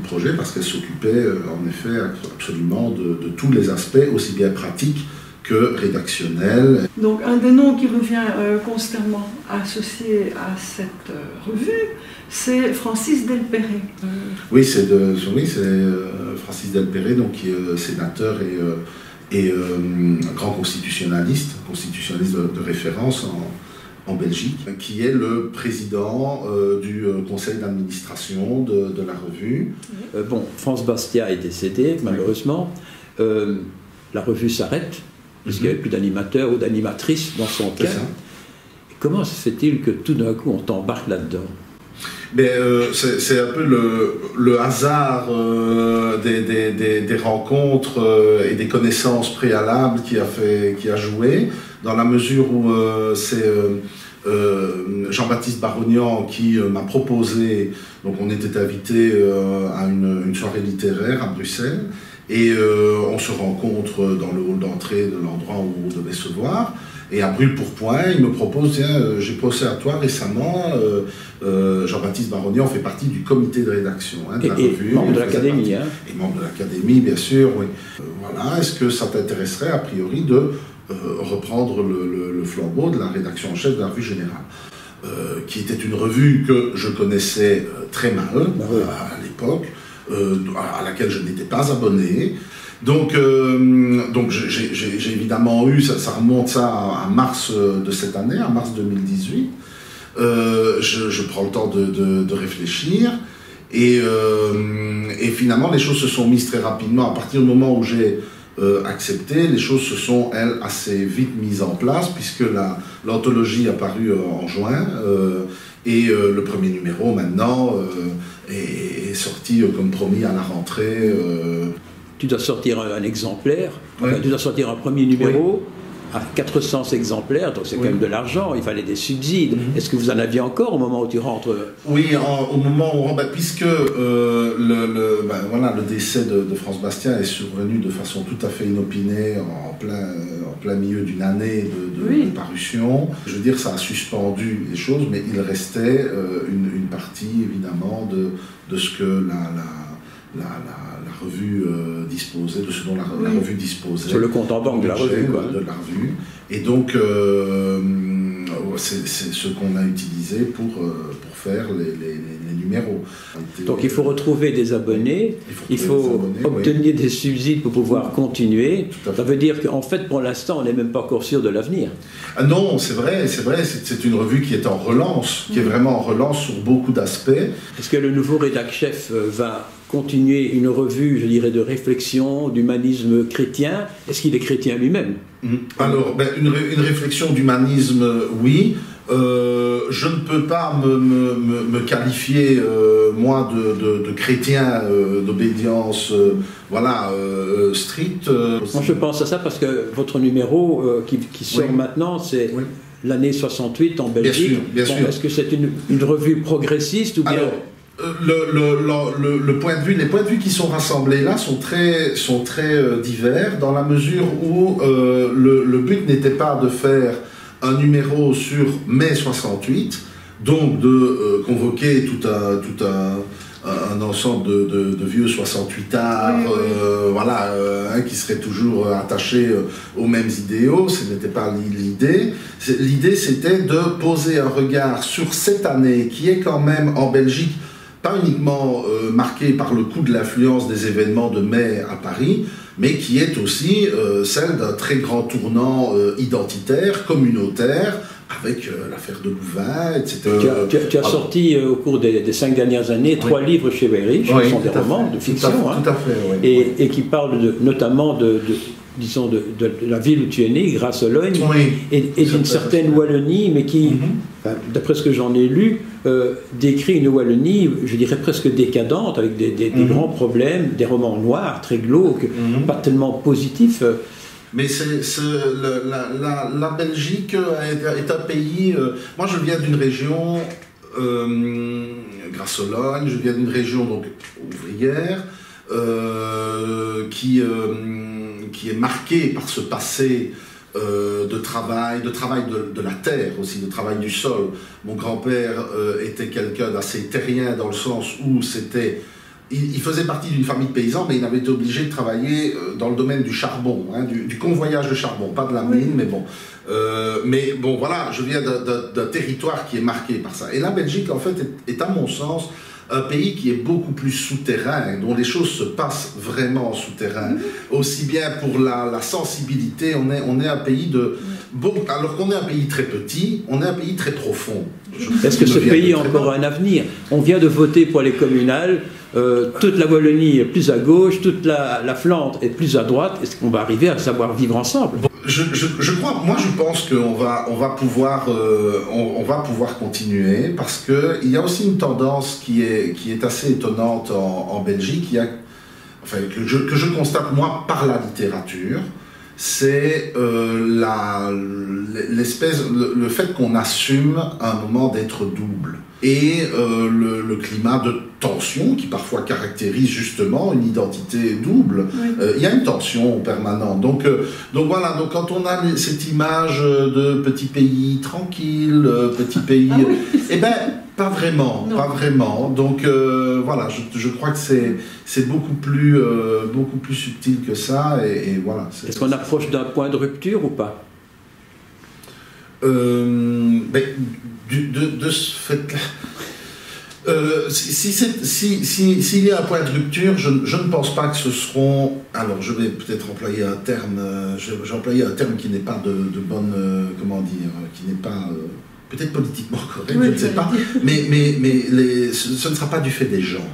projet, parce qu'elle s'occupait, en effet, absolument de tous les aspects, aussi bien pratiques que rédactionnels. Donc un des noms qui revient constamment associé à cette revue, c'est Francis Delperrey. Oui, c'est Francis Delperrey, donc, qui est sénateur et un grand constitutionnaliste de référence en Belgique, qui est le président du conseil d'administration de la revue. Bon, France Bastia est décédé, malheureusement. La revue s'arrête, parce qu'il n'y avait plus d'animateur ou d'animatrice dans son cas. Et comment se fait-il que tout d'un coup on t'embarque là-dedans? C'est un peu le hasard des rencontres et des connaissances préalables qui a joué, dans la mesure où c'est Jean-Baptiste Barognan qui m'a proposé, donc on était invité à une soirée littéraire à Bruxelles, et on se rencontre dans le hall d'entrée de l'endroit où on devait se voir. Et à Brûle-Pourpoint, il me propose, tiens, j'ai pensé à toi récemment, Jean-Baptiste Barognan fait partie du comité de rédaction de la revue. Et membre de l'Académie. Et membre de l'Académie, bien sûr, oui. Voilà, est-ce que ça t'intéresserait, a priori, de reprendre le flambeau de la rédaction en chef de la Revue Générale, qui était une revue que je connaissais très mal à l'époque, à laquelle je n'étais pas abonné. Donc j'ai évidemment eu, ça remonte à mars de cette année, à mars 2018. Je prends le temps de réfléchir, et finalement les choses se sont mises très rapidement. À partir du moment où j'ai accepté, les choses se sont, elles, assez vite mises en place, puisque l'anthologie a paru en juin, et le premier numéro maintenant est sorti comme promis à la rentrée. Tu dois sortir un exemplaire, enfin, tu dois sortir un premier numéro à 400 exemplaires, donc c'est quand même de l'argent, il fallait des subsides. Est-ce que vous en aviez encore au moment où tu rentres? Oui, au moment où on rentre, puisque le décès de France Bastia est survenu de façon tout à fait inopinée, en plein milieu d'une année de parution. Je veux dire, ça a suspendu les choses, mais il restait une partie, évidemment, de ce que la revue disposait, de ce dont la revue disposait. Sur le compte en banque de la revue, quoi. De la revue. Et donc, c'est ce qu'on a utilisé pour faire les numéros. Donc il faut retrouver des abonnés, il faut obtenir des subsides pour pouvoir continuer. Ça veut dire qu'en fait, pour l'instant, on n'est même pas encore sûr de l'avenir. Ah non, c'est vrai, c'est une revue qui est en relance, qui est vraiment en relance sur beaucoup d'aspects. Est-ce que le nouveau rédac-chef va continuer une revue, je dirais, de réflexion, d'humanisme chrétien? Est-ce qu'il est chrétien lui-même? Alors, une réflexion d'humanisme, oui. Je ne peux pas me qualifier, moi, de chrétien d'obédience stricte. Moi, je pense à ça parce que votre numéro qui sort maintenant, c'est l'année 68 en Belgique. Bien sûr. Est-ce que c'est une revue progressiste ou bien... Alors, le point de vue, les points de vue qui sont rassemblés là sont très divers, dans la mesure où le but n'était pas de faire un numéro sur mai 68, donc de convoquer tout un ensemble de vieux 68ards, voilà, qui seraient toujours attachés aux mêmes idéaux. Ce n'était pas l'idée. L'idée, c'était de poser un regard sur cette année qui est quand même en Belgique pas uniquement marquée par le coup de l'influence des événements de mai à Paris, mais qui est aussi celle d'un très grand tournant identitaire, communautaire, avec l'affaire de Louvain, etc. Tu as sorti au cours des 5 dernières années 3 livres chez Weyrich, qui sont des romans de fiction, tout à fait, et qui parlent notamment de la ville où tu es né, Grasologne, et d'une certaine Wallonie, mais qui, d'après ce que j'en ai lu, décrit une Wallonie, je dirais presque décadente, avec des grands problèmes, des romans noirs, très glauques, pas tellement positifs. Mais la Belgique est un pays... moi, je viens d'une région, Grasologne, je viens d'une région donc, ouvrière, qui est marquée par ce passé de travail de la terre aussi, de travail du sol. Mon grand-père était quelqu'un d'assez terrien dans le sens où c'était... Il faisait partie d'une famille de paysans, mais il avait été obligé de travailler dans le domaine du charbon, hein, du convoyage de charbon, pas de la mine, mais bon. Mais bon, voilà, je viens d'un territoire qui est marqué par ça. Et la Belgique, en fait, est à mon sens un pays qui est beaucoup plus souterrain, dont les choses se passent vraiment en souterrain. Aussi bien pour la sensibilité, on est un pays de... Bon, alors qu'on est un pays très petit, on est un pays très profond. Est-ce que ce pays a encore un avenir? On vient de voter pour les communales, toute la Wallonie est plus à gauche, toute la Flandre est plus à droite. Est-ce qu'on va arriver à savoir vivre ensemble? Je crois, moi je pense qu'on va pouvoir continuer, parce qu'il y a aussi une tendance qui est assez étonnante en Belgique, que je constate moi par la littérature. C'est le fait qu'on assume un moment d'être double. Et le climat de tension qui parfois caractérise justement une identité double. Il y a une tension permanente. Donc voilà, donc quand on a cette image de petit pays tranquille, petit pays... Eh bien, pas vraiment, pas vraiment. Donc voilà, je crois que c'est beaucoup plus subtil que ça. Et voilà. Est-ce qu'on approche d'un point de rupture ou pas? De ce fait-là, s'il y a un point de rupture, je ne pense pas que ce seront... Alors, je vais peut-être employer un terme, j'ai employé un terme qui n'est pas de bonne... comment dire, qui n'est pas... peut-être politiquement correct, je ne sais pas, mais ce ne sera pas du fait des gens.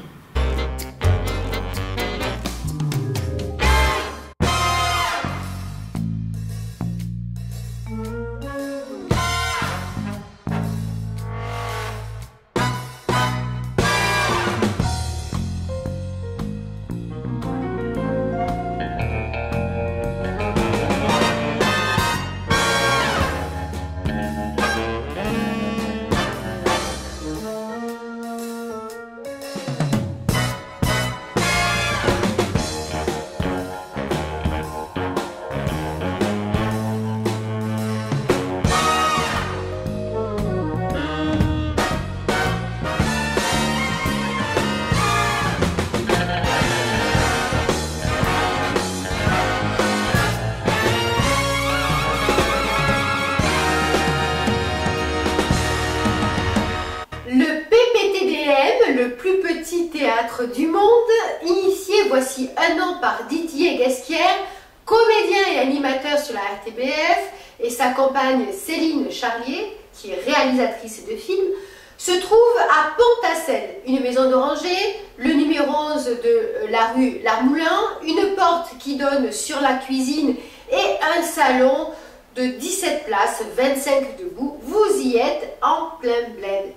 Du monde, initié voici un an par Didier Guesquière, comédien et animateur sur la RTBF, et sa compagne Céline Charlier, qui est réalisatrice de films, se trouve à Pont-à-Celle, une maison d'Oranger, le numéro 11 de la rue L'Armoulin, une porte qui donne sur la cuisine et un salon de 17 places, 25 debout. Vous y êtes en plein bled.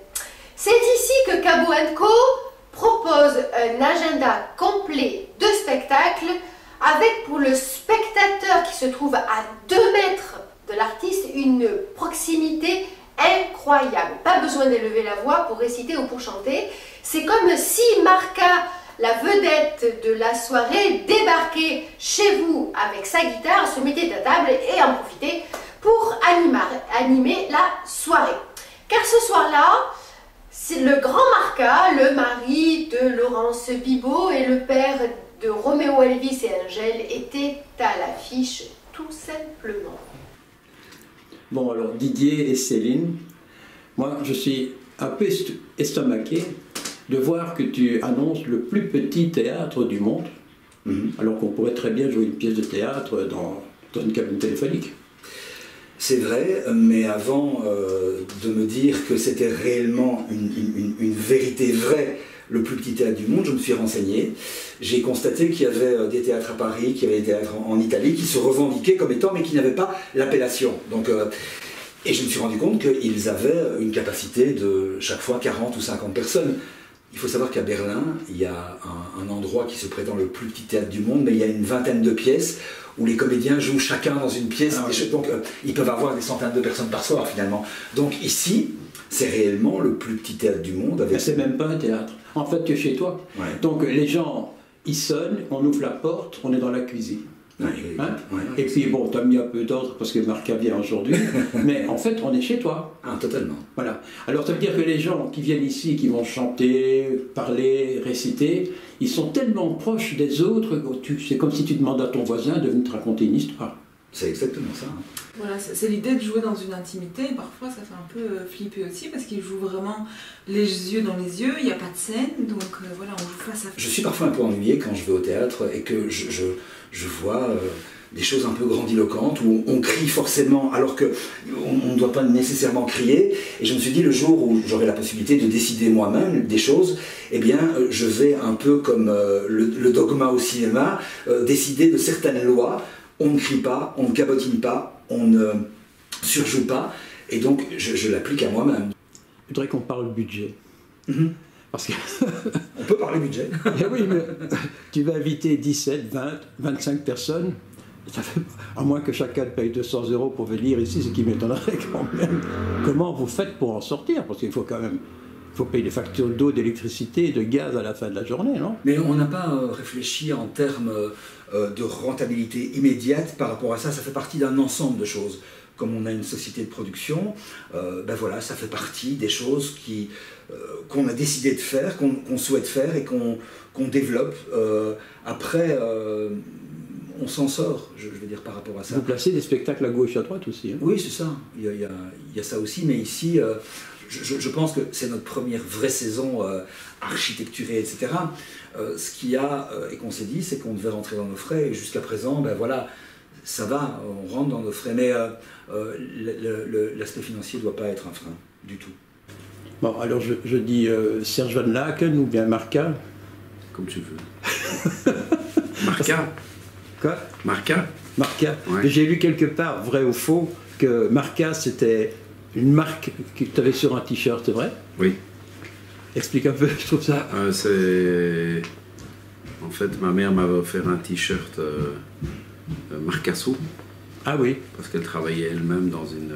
C'est ici que Cabot & Co propose un agenda complet de spectacles avec pour le spectateur qui se trouve à 2 mètres de l'artiste une proximité incroyable. Pas besoin d'élever la voix pour réciter ou pour chanter. C'est comme si Marca, la vedette de la soirée, débarquait chez vous avec sa guitare, se mettait à table et en profitait pour animer la soirée. Car ce soir-là, c'est le grand Marca, le mari de Laurence Bibot et le père de Roméo Elvis et Angèle, étaient à l'affiche tout simplement. Bon, alors Didier et Céline, moi je suis un peu estomaqué de voir que tu annonces le plus petit théâtre du monde, alors qu'on pourrait très bien jouer une pièce de théâtre dans une cabine téléphonique. C'est vrai, mais avant de me dire que c'était réellement une vérité vraie, le plus petit théâtre du monde, je me suis renseigné. J'ai constaté qu'il y avait des théâtres à Paris, qu'il y avait des théâtres en Italie qui se revendiquaient comme étant, mais qui n'avaient pas l'appellation. Donc, et je me suis rendu compte qu'ils avaient une capacité de chaque fois 40 ou 50 personnes. Il faut savoir qu'à Berlin, il y a un endroit qui se prétend le plus petit théâtre du monde, mais il y a une vingtaine de pièces où les comédiens jouent chacun dans une pièce. Donc ils peuvent avoir des centaines de personnes par soir finalement. Donc ici, c'est réellement le plus petit théâtre du monde. C'est même pas un théâtre. En fait, tu es chez toi. Ouais. Donc les gens, ils sonnent, on ouvre la porte, on est dans la cuisine. Et puis bon, tu as mis un peu d'ordre parce que Marca vient aujourd'hui, mais en fait on est chez toi. Totalement. Voilà. Alors ça veut dire que les gens qui viennent ici, qui vont chanter, parler, réciter, ils sont tellement proches des autres, c'est comme si tu demandais à ton voisin de venir te raconter une histoire. C'est exactement ça. Voilà, c'est l'idée de jouer dans une intimité, et parfois ça fait un peu flipper aussi, parce qu'ils jouent vraiment les yeux dans les yeux, il n'y a pas de scène, donc voilà, on joue face à face. Je suis parfois un peu ennuyé quand je vais au théâtre et que je vois des choses un peu grandiloquentes où on crie forcément alors qu'on ne doit pas nécessairement crier. Et je me suis dit, le jour où j'aurai la possibilité de décider moi-même des choses, eh bien je vais un peu comme le dogma au cinéma, décider de certaines lois. On ne crie pas, on ne cabotine pas, on ne surjoue pas, et donc je l'applique à moi-même. Je voudrais qu'on parle budget. Parce que on peut parler budget. Oui, mais tu vas inviter 17, 20, 25 personnes, ça fait, à moins que chacun paye 200 € pour venir ici, ce qui m'étonnerait quand même. Comment vous faites pour en sortir? Parce qu'il faut quand même... Il faut payer des factures d'eau, d'électricité, de gaz à la fin de la journée, non? Mais on n'a pas réfléchi en termes de rentabilité immédiate par rapport à ça. Ça fait partie d'un ensemble de choses. Comme on a une société de production, ben voilà, ça fait partie des choses qu'on a décidé de faire, qu'on souhaite faire et qu'on développe. Après, on s'en sort, je veux dire, par rapport à ça. Vous placez des spectacles à gauche et à droite aussi, hein? Oui, c'est ça. Il y a ça aussi, mais ici... Je pense que c'est notre première vraie saison architecturée, etc. Ce qu'il y a, et qu'on s'est dit, c'est qu'on devait rentrer dans nos frais, et jusqu'à présent, ben voilà, ça va, on rentre dans nos frais, mais l'aspect financier ne doit pas être un frein, du tout. Bon, alors je dis Serge Van Laken ou bien Marca? Comme tu veux. Marca. Quoi? Marca. Marca. Ouais. J'ai lu quelque part, vrai ou faux, que Marca, c'était... une marque que tu avais sur un t-shirt, c'est vrai? Oui. Explique un peu, je trouve ça. En fait, ma mère m'avait offert un t-shirt Marcasso. Ah oui. Parce qu'elle travaillait elle-même dans une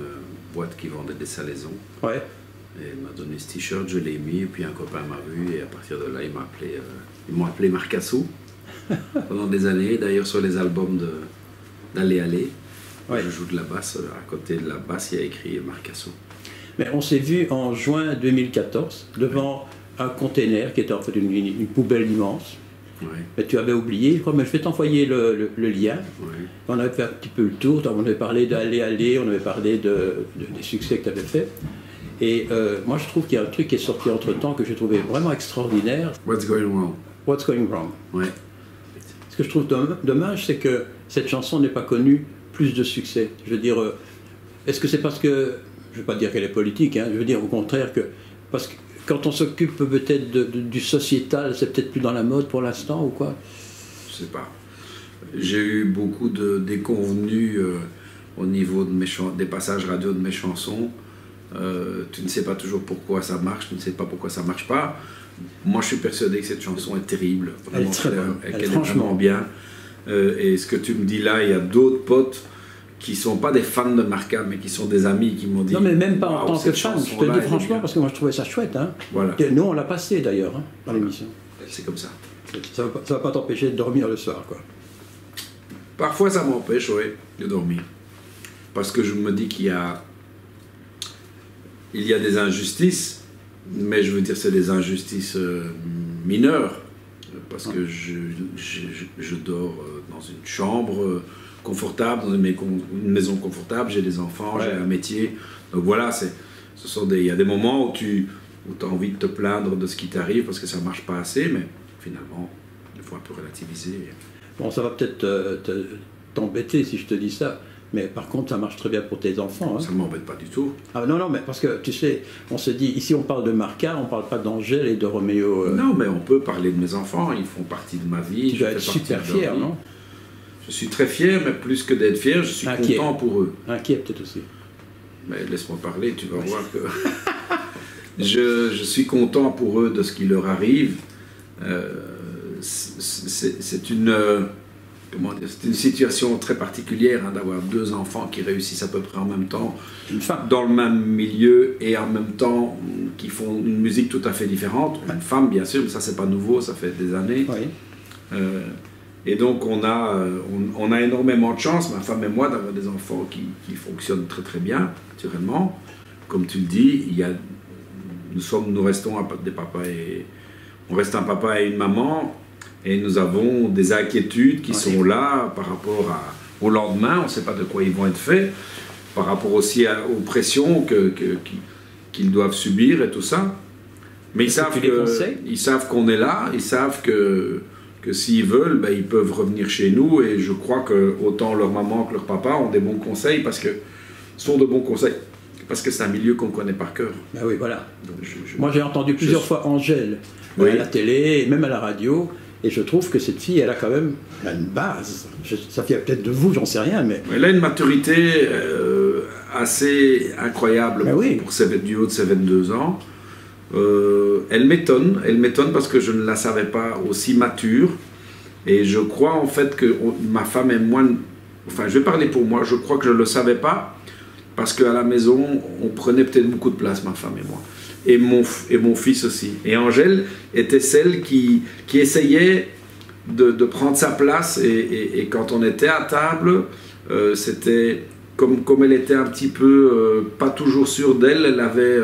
boîte qui vendait des salaisons. Ouais. Et elle m'a donné ce t-shirt, je l'ai mis, et puis un copain m'a vu, et à partir de là, ils m'ont appelé Marcasso pendant des années. D'ailleurs, sur les albums d'Aller Aller. Ouais. Je joue de la basse, à côté de la basse, il y a écrit Marcasso. Mais on s'est vu en juin 2014 devant un container qui était en fait une poubelle immense. Ouais. Mais tu avais oublié, je crois, mais je vais t'envoyer le lien. Ouais. On avait fait un petit peu le tour, on avait parlé d'Aller Aller, on avait parlé des succès que tu avais fait. Et moi je trouve qu'il y a un truc qui est sorti entre-temps que j'ai trouvé vraiment extraordinaire. What's Going Wrong. What's Going Wrong. Ouais. Ce que je trouve dommage, c'est que cette chanson n'est pas connue plus de succès. Je veux dire, est-ce que c'est parce que, je ne veux pas dire qu'elle est politique, hein, je veux dire au contraire que, parce que quand on s'occupe peut-être du sociétal, c'est peut-être plus dans la mode pour l'instant ou quoi? Je sais pas. J'ai eu beaucoup de déconvenus au niveau des passages radio de mes chansons. Tu ne sais pas toujours pourquoi ça marche, tu ne sais pas pourquoi ça marche pas. Moi, je suis persuadé que cette chanson est terrible. Vraiment, elle est très bonne. Elle est franchement bien. Et ce que tu me dis là, il y a d'autres potes qui ne sont pas des fans de Marca, mais qui sont des amis qui m'ont dit... Non, mais même pas en tant que fan, je te le dis franchement, parce que moi je trouvais ça chouette. Hein. Voilà. Nous, on l'a passé d'ailleurs, hein, dans l'émission. C'est comme ça. Ça ne va pas t'empêcher de dormir le soir, quoi. Parfois, ça m'empêche, oui, de dormir. Parce que je me dis qu'il y a il y a des injustices, mais je veux dire c'est des injustices mineures, parce que je dors dans une chambre confortable, dans une maison confortable, j'ai des enfants, j'ai un métier, donc voilà, il y a des moments où tu as envie de te plaindre de ce qui t'arrive parce que ça ne marche pas assez, mais finalement, il faut un peu relativiser. Bon, ça va peut-être t'embêter si je te dis ça, mais par contre, ça marche très bien pour tes enfants. Hein. Ça ne m'embête pas du tout. Ah non, mais parce que, tu sais, on se dit, ici on parle de Marca, on ne parle pas d'Angèle et de Roméo. Non, mais on peut parler de mes enfants, ils font partie de ma vie. Tu dois être super fier, non? Je suis très fier, mais plus que d'être fier, je suis content pour eux. Inquiet peut-être aussi. Mais laisse-moi parler, tu vas voir que... je suis content pour eux de ce qui leur arrive. C'est une situation très particulière hein, d'avoir deux enfants qui réussissent à peu près en même temps, dans le même milieu et en même temps qui font une musique tout à fait différente. Une femme, bien sûr, mais ça c'est pas nouveau, ça fait des années. Oui. Et donc on a énormément de chance, ma femme et moi, d'avoir des enfants qui fonctionnent très très bien, naturellement. Comme tu le dis, nous restons des papas on reste un papa et une maman, et nous avons des inquiétudes qui sont là par rapport au lendemain, on ne sait pas de quoi ils vont être faits, par rapport aussi aux pressions qu'ils doivent subir et tout ça. Mais ils savent qu'on est là, ils savent que s'ils veulent, ben, ils peuvent revenir chez nous, et je crois que autant leur maman que leur papa ont des bons conseils, sont de bons conseils. Parce que c'est un milieu qu'on connaît par cœur. Ben oui, voilà. Donc moi, j'ai entendu plusieurs fois Angèle à la télé, et même à la radio, et je trouve que cette fille, elle a une base. Ça vient peut-être de vous, j'en sais rien, mais... Elle a une maturité assez incroyable du haut de ses 22 ans. Elle m'étonne parce que je ne la savais pas aussi mature. Et je crois en fait que ma femme et moi... Enfin, je vais parler pour moi, je crois que je ne le savais pas. Parce qu'à la maison, on prenait peut-être beaucoup de place, ma femme et moi. Et mon fils aussi. Et Angèle était celle qui essayait de prendre sa place. Et quand on était à table, c'était comme elle était un petit peu pas toujours sûre d'elle, elle avait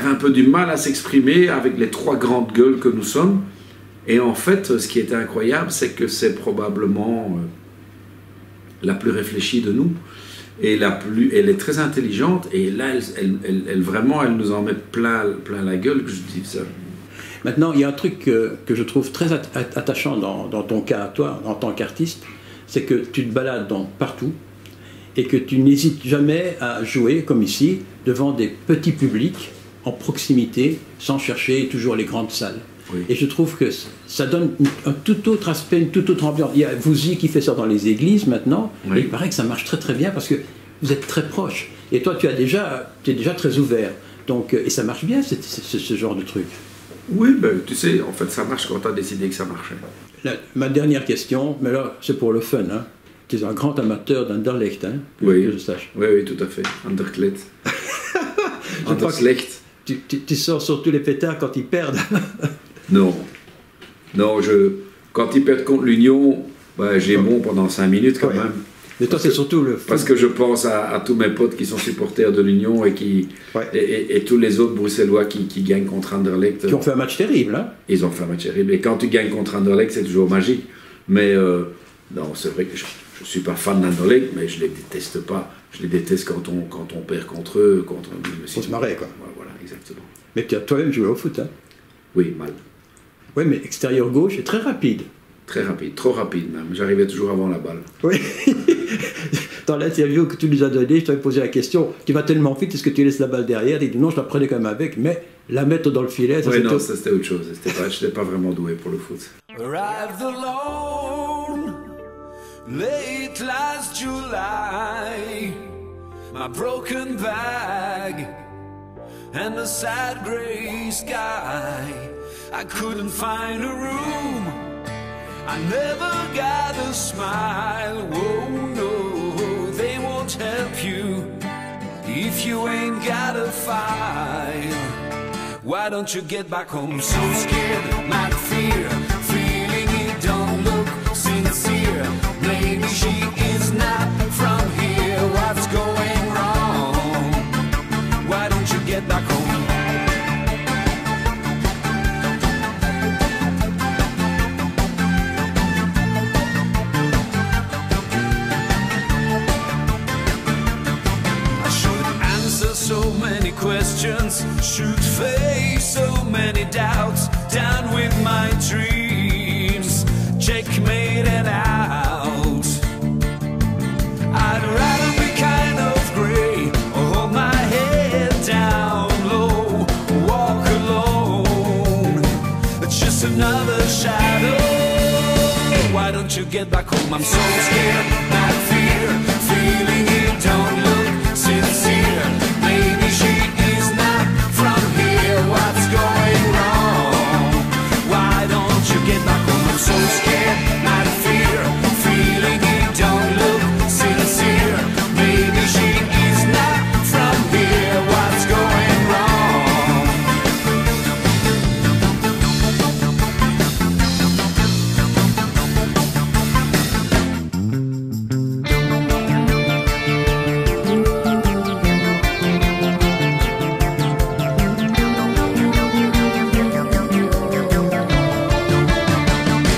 un peu du mal à s'exprimer avec les trois grandes gueules que nous sommes. Et en fait, ce qui était incroyable, c'est que c'est probablement la plus réfléchie de nous. Et elle est très intelligente, et là, elle nous en met plein la gueule, que je dis ça. Maintenant, il y a un truc que je trouve très attachant dans ton cas à toi, en tant qu'artiste, c'est que tu te balades partout, et que tu n'hésites jamais à jouer, comme ici, devant des petits publics, en proximité, sans chercher toujours les grandes salles. Oui. Et je trouve que ça donne un tout autre aspect, une toute autre ambiance. Il y a Vouzy qui fait ça dans les églises maintenant, et il paraît que ça marche très très bien parce que vous êtes très proches. Et toi, tu es déjà très ouvert. Donc, et ça marche bien, ce genre de truc. Oui, ben, tu sais, en fait, ça marche quand tu as décidé que ça marchait. Ma dernière question, mais là, c'est pour le fun. Hein. Tu es un grand amateur d'Anderlecht, hein, que je sache. Oui, tout à fait. Anderlecht. Anderlecht. Tu sors sur tous les pétards quand ils perdent. Non, quand ils perdent contre l'Union, ben, j'ai bon pendant 5 minutes quand même. Mais toi, c'est surtout le... Parce que je pense à tous mes potes qui sont supporters de l'Union et tous les autres Bruxellois qui gagnent contre Anderlecht. Qui ont fait un match terrible, hein. Ils ont fait un match terrible. Et quand tu gagnes contre Anderlecht, c'est toujours magique. Mais non, c'est vrai que je ne suis pas fan d'Anderlecht, mais je ne les déteste pas. Je les déteste quand on perd contre eux. Faut se marrer, quoi. Voilà, exactement. Mais tu as toi-même joué au foot, hein. Oui, mal. Oui, mais extérieur gauche est très rapide. Très rapide, trop rapide même. J'arrivais toujours avant la balle. Oui. Dans l'interview que tu nous as donnée, je t'avais posé la question, tu vas tellement vite, est-ce que tu laisses la balle derrière? Tu dis non, je la prenais quand même avec, mais la mettre dans le filet, ça non, ça c'était autre chose. Je n'étais pas vraiment doué pour le foot. Arrived alone, late last July, my broken bag and a sad grey sky. I couldn't find a room, I never got a smile. Oh no, they won't help you if you ain't got a file. Why don't you get back home? So scared, mad fear, feeling it don't look sincere. Maybe she is not from here. What's going wrong? face so many doubts, down with my dreams, checkmate and out. I'd rather be kind of grey, or hold my head down low, walk alone, it's just another shadow. Why don't you get back home? I'm so scared, that fear, feeling it don't look sincere. Maybe she is not from here, what's going wrong? Why don't you get back home? I'm so scared, that fear, feeling it don't look sincere. Maybe she is not from here, what's going wrong?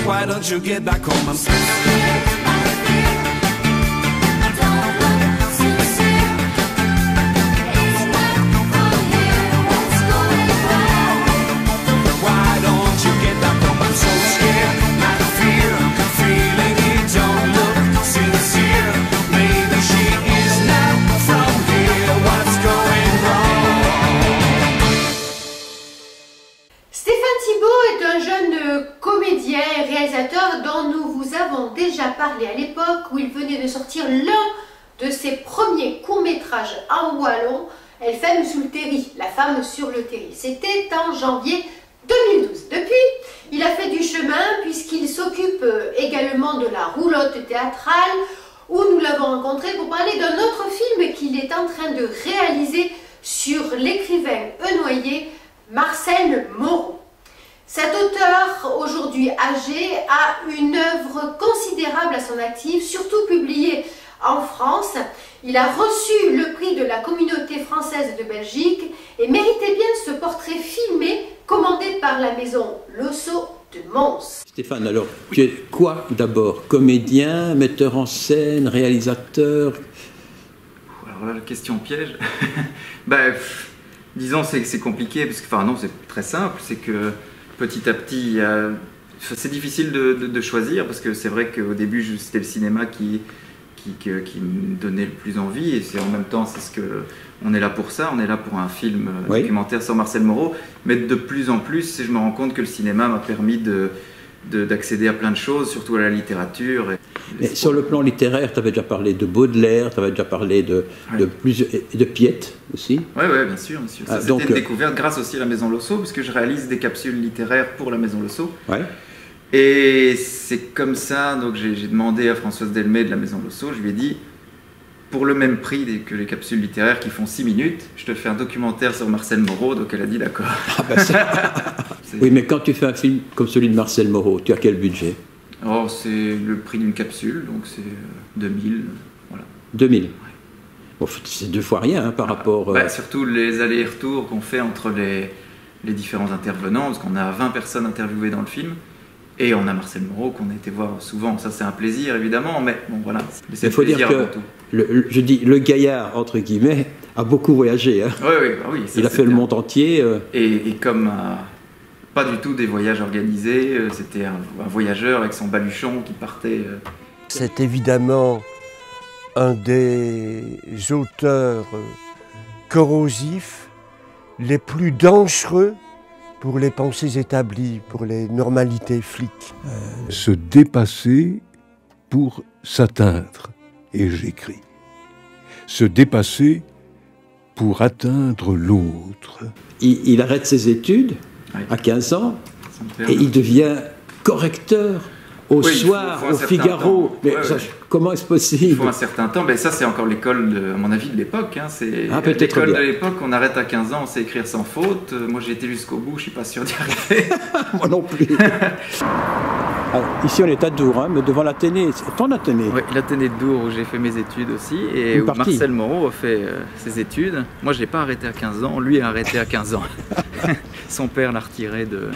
Why don't you get back home? I'm so scared. Why don't you get back home? I'm so scared. Not fear, feeling it don't look sincere. Maybe she is not from here. What's going wrong? Stéphane Thibault est un jeune comédien et réalisateur dont nous vous avons déjà parlé à l'époque où il venait de sortir l'un de ses premiers courts-métrages en wallon, Elle femme sous le terri, La femme sur le terri. C'était en janvier 2012. Depuis, il a fait du chemin puisqu'il s'occupe également de la roulotte théâtrale où nous l'avons rencontré pour parler d'un autre film qu'il est en train de réaliser sur l'écrivain eunoyé Marcel Moreau. Cet auteur, aujourd'hui âgé, a une œuvre considérable à son actif, surtout publiée en France. Il a reçu le prix de la communauté française de Belgique et méritait bien ce portrait filmé commandé par la maison Losso de Mons. Stéphane, alors, tu es quoi d'abord? Comédien, metteur en scène, réalisateur? Alors là, la question piège. Disons que c'est compliqué, parce que, enfin non, c'est très simple, c'est que petit à petit, c'est difficile de choisir, parce que c'est vrai qu'au début, c'était le cinéma qui me donnait le plus envie, et c'est en même temps, c'est ce que on est là pour ça, on est là pour un film documentaire sur Marcel Moreau, mais de plus en plus, je me rends compte que le cinéma m'a permis d'accéder à plein de choses, surtout à la littérature. Mais sur le plan littéraire, tu avais déjà parlé de Baudelaire, tu avais déjà parlé de Piette aussi. Oui, bien sûr. Ça, c'était une découverte grâce aussi à la Maison Losso, puisque je réalise des capsules littéraires pour la Maison Losso. Ouais. Et c'est comme ça, donc j'ai demandé à Françoise Delmet de la Maison Losso, je lui ai dit, pour le même prix que les capsules littéraires qui font 6 minutes, je te fais un documentaire sur Marcel Moreau, donc elle a dit d'accord. Oui, mais quand tu fais un film comme celui de Marcel Moreau, tu as quel budget? Oh, c'est le prix d'une capsule, donc c'est 2000, voilà. 2000 ouais. Bon, c'est 2 fois rien par rapport... surtout les allers-retours qu'on fait entre les différents intervenants, parce qu'on a 20 personnes interviewées dans le film, et on a Marcel Moreau qu'on a été voir souvent. Ça, c'est un plaisir, évidemment, mais bon, voilà. Il faut dire que, je dis, le gaillard, entre guillemets, a beaucoup voyagé. Hein. Oui. Il a fait le monde entier. Et comme pas du tout des voyages organisés, c'était un voyageur avec son baluchon qui partait. C'est évidemment un des auteurs corrosifs les plus dangereux pour les pensées établies, pour les normalités flics. Se dépasser pour s'atteindre, et j'écris. Se dépasser pour atteindre l'autre. Il arrête ses études à 15 ans et il devient correcteur au soir, au Figaro. Mais comment est-ce possible? Il faut un certain temps. Ça, c'est encore l'école, à mon avis, de l'époque. Hein. C'est l'école de l'époque. On arrête à 15 ans, on sait écrire sans faute. Moi, j'ai été jusqu'au bout, je suis pas sûr d'y arriver. Moi non plus. Alors, ici, on est à Dour, hein, mais devant l'Athénée. C'est ton Athénée? Oui, l'Athénée de Dour, où j'ai fait mes études aussi, et où Marcel Moreau a fait ses études. Moi, je l'ai pas arrêté à 15 ans, lui a arrêté à 15 ans. Son père l'a retiré de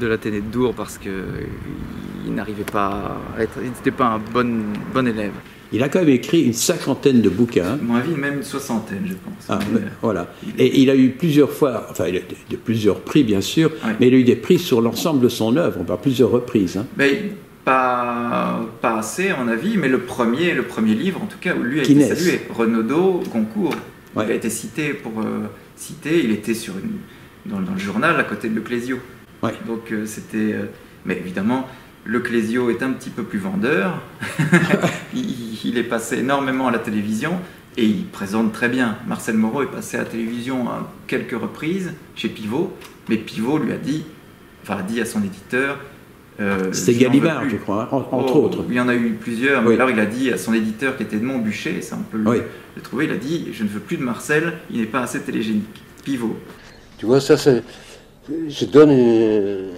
l'Athénée de Dour parce qu'il il n'arrivait pas à être... Il n'était pas un bon élève. Il a quand même écrit une 50aine de bouquins. À mon avis, même une 60aine, je pense. Ah, voilà. Et il a eu plusieurs fois, enfin, il a eu plusieurs prix, bien sûr, mais il a eu des prix sur l'ensemble de son œuvre, par plusieurs reprises. Hein. Mais pas assez, à mon avis, mais le premier livre, en tout cas, où lui a été salué. Renaudot, Goncourt. Il a été cité il était dans le journal à côté de Le Clésio. Donc c'était... mais évidemment... Le Clésio est un petit peu plus vendeur, il est passé énormément à la télévision et il présente très bien. Marcel Moreau est passé à la télévision à quelques reprises chez Pivot, mais Pivot lui a dit à son éditeur... C'était Gallimard, je crois, entre autres. Il y en a eu plusieurs, mais alors il a dit à son éditeur qui était de Montbûcher, ça on peut le trouver, il a dit « Je ne veux plus de Marcel, il n'est pas assez télégénique. » Pivot. Tu vois, ça, je donne...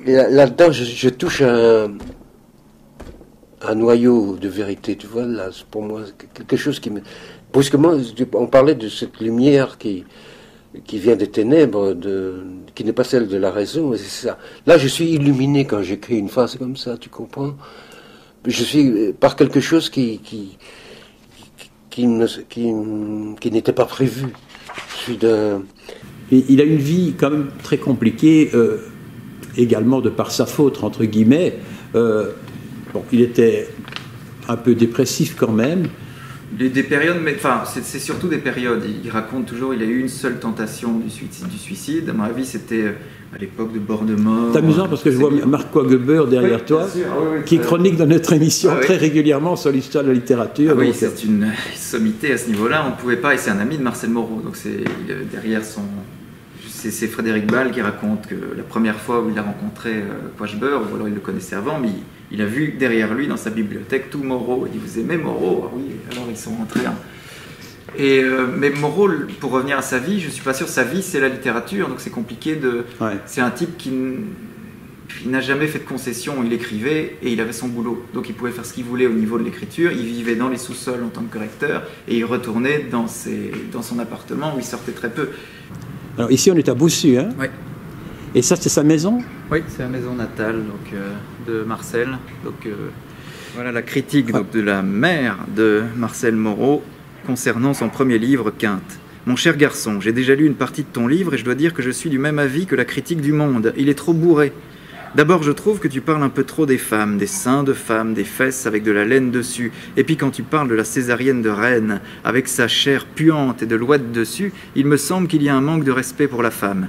Là-dedans, je touche un noyau de vérité, tu vois, là, c'est pour moi quelque chose qui me... Brusquement, on parlait de cette lumière qui vient des ténèbres, qui n'est pas celle de la raison, et c'est ça. Là, je suis illuminé quand j'écris une phrase comme ça, tu comprends? Je suis par quelque chose qui n'était pas prévu. Il a une vie quand même très compliquée, également de par sa faute, entre guillemets. Il était un peu dépressif quand même. Il y a des périodes, mais enfin, c'est surtout des périodes. Il raconte toujours, il a eu une seule tentation du suicide. À mon avis, c'était à l'époque de Bord de Mort. C'est amusant parce que je vois Marc Quageber derrière toi, qui chronique dans notre émission très régulièrement sur l'histoire de la littérature. Oui, c'est une sommité à ce niveau-là. On ne pouvait pas, et c'est un ami de Marcel Moreau. Donc derrière son... C'est Frédéric Ball qui raconte que la première fois où il a rencontré Quageber, ou alors il le connaissait avant, mais il a vu derrière lui dans sa bibliothèque tout Moreau. Il dit « Vous aimez Moreau ?» Ah oui, alors ils sont rentrés. Mais Moreau, pour revenir à sa vie, je ne suis pas sûr, sa vie c'est la littérature, donc c'est compliqué de... C'est un type qui n'a jamais fait de concession, il écrivait et il avait son boulot. Donc il pouvait faire ce qu'il voulait au niveau de l'écriture, il vivait dans les sous-sols en tant que correcteur et il retournait dans son appartement où il sortait très peu. Alors ici on est à Boussu, hein? Oui. Et ça c'est sa maison? Oui, c'est la maison natale donc, de Marcel. Donc voilà la critique donc, de la mère de Marcel Moreau concernant son premier livre, Quinte. Mon cher garçon, j'ai déjà lu une partie de ton livre et je dois dire que je suis du même avis que la critique du Monde. Il est trop bourré. D'abord, je trouve que tu parles un peu trop des femmes, des seins de femmes, des fesses avec de la laine dessus. Et puis quand tu parles de la césarienne de Rennes, avec sa chair puante et de l'ouate dessus, il me semble qu'il y a un manque de respect pour la femme.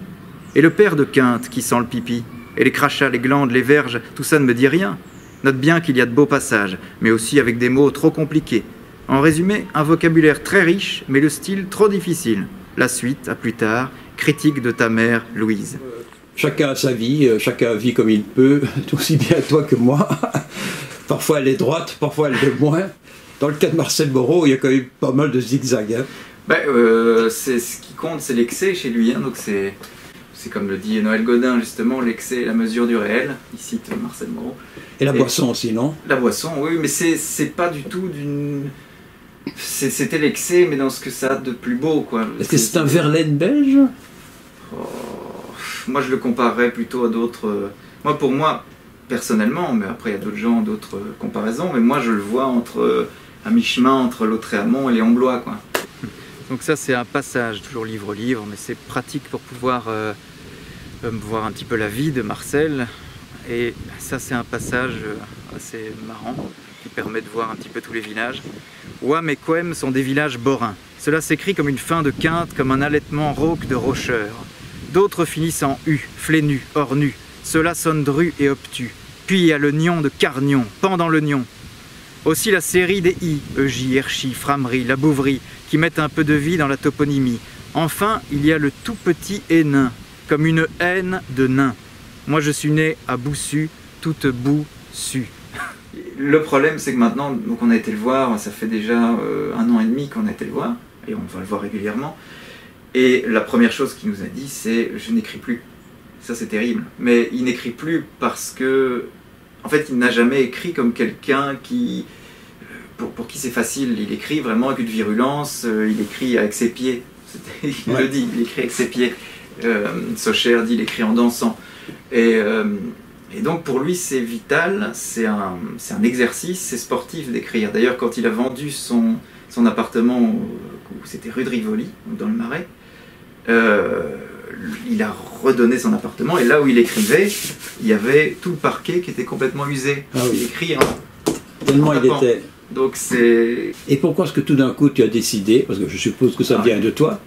Et le père de Quinte qui sent le pipi, et les crachats, les glandes, les verges, tout ça ne me dit rien. Note bien qu'il y a de beaux passages, mais aussi avec des mots trop compliqués. En résumé, un vocabulaire très riche, mais le style trop difficile. La suite, à plus tard, critique de ta mère, Louise. Chacun a sa vie, chacun vit comme il peut, aussi bien toi que moi. Parfois elle est droite, parfois elle est moins. Dans le cas de Marcel Moreau, il y a quand même pas mal de zigzags. Hein. C'est ce qui compte, c'est l'excès chez lui. Hein, donc c'est comme le dit Noël Godin, justement, l'excès est la mesure du réel. Il cite Marcel Moreau. Et la boisson aussi, non? La boisson, oui, mais c'est pas du tout d'une... C'était l'excès, mais dans ce que ça a de plus beau, quoi. Est-ce que c'est un Verlaine belge? Moi, je le comparerais plutôt à d'autres... Moi, pour moi, personnellement, mais après, il y a d'autres gens, d'autres comparaisons, mais moi, je le vois à mi-chemin entre Lautréamont et Léon Blois, quoi. Donc ça, c'est un passage, toujours livre-livre, mais c'est pratique pour pouvoir voir un petit peu la vie de Marcel. Et ça, c'est un passage assez marrant, qui permet de voir un petit peu tous les villages. Ouam et Couem sont des villages borains. Cela s'écrit comme une fin de quinte, comme un allaitement rauque de rocheurs. D'autres finissent en U, flénu, hors nu. Cela sonne dru et obtus. Puis il y a le nion de Carnion, pendant le nion. Aussi la série des I, Eugy, Herchy, Framerie, la Bouverie, qui mettent un peu de vie dans la toponymie. Enfin, il y a le tout petit Hénin, comme une haine de nain. Moi je suis né à Boussu, toute boussu. Le problème c'est que maintenant, donc on a été le voir, ça fait déjà 1 an et demi qu'on a été le voir, et on va le voir régulièrement. Et la première chose qu'il nous a dit, c'est « je n'écris plus ». Ça, c'est terrible. Mais il n'écrit plus parce que... En fait, il n'a jamais écrit comme quelqu'un qui... Pour qui c'est facile. Il écrit vraiment avec une virulence, il écrit avec ses pieds. Il le dit, il écrit avec ses pieds. Socher dit, il écrit en dansant. Et Et donc pour lui c'est vital, c'est un exercice, c'est sportif d'écrire. D'ailleurs quand il a vendu son appartement, où c'était rue de Rivoli, dans le Marais, il a redonné son appartement et là où il écrivait, il y avait tout le parquet qui était complètement usé. Ah oui. Il écrit tellement il était... Donc c'est... Et pourquoi est-ce que tout d'un coup tu as décidé, parce que je suppose que ça vient de toi,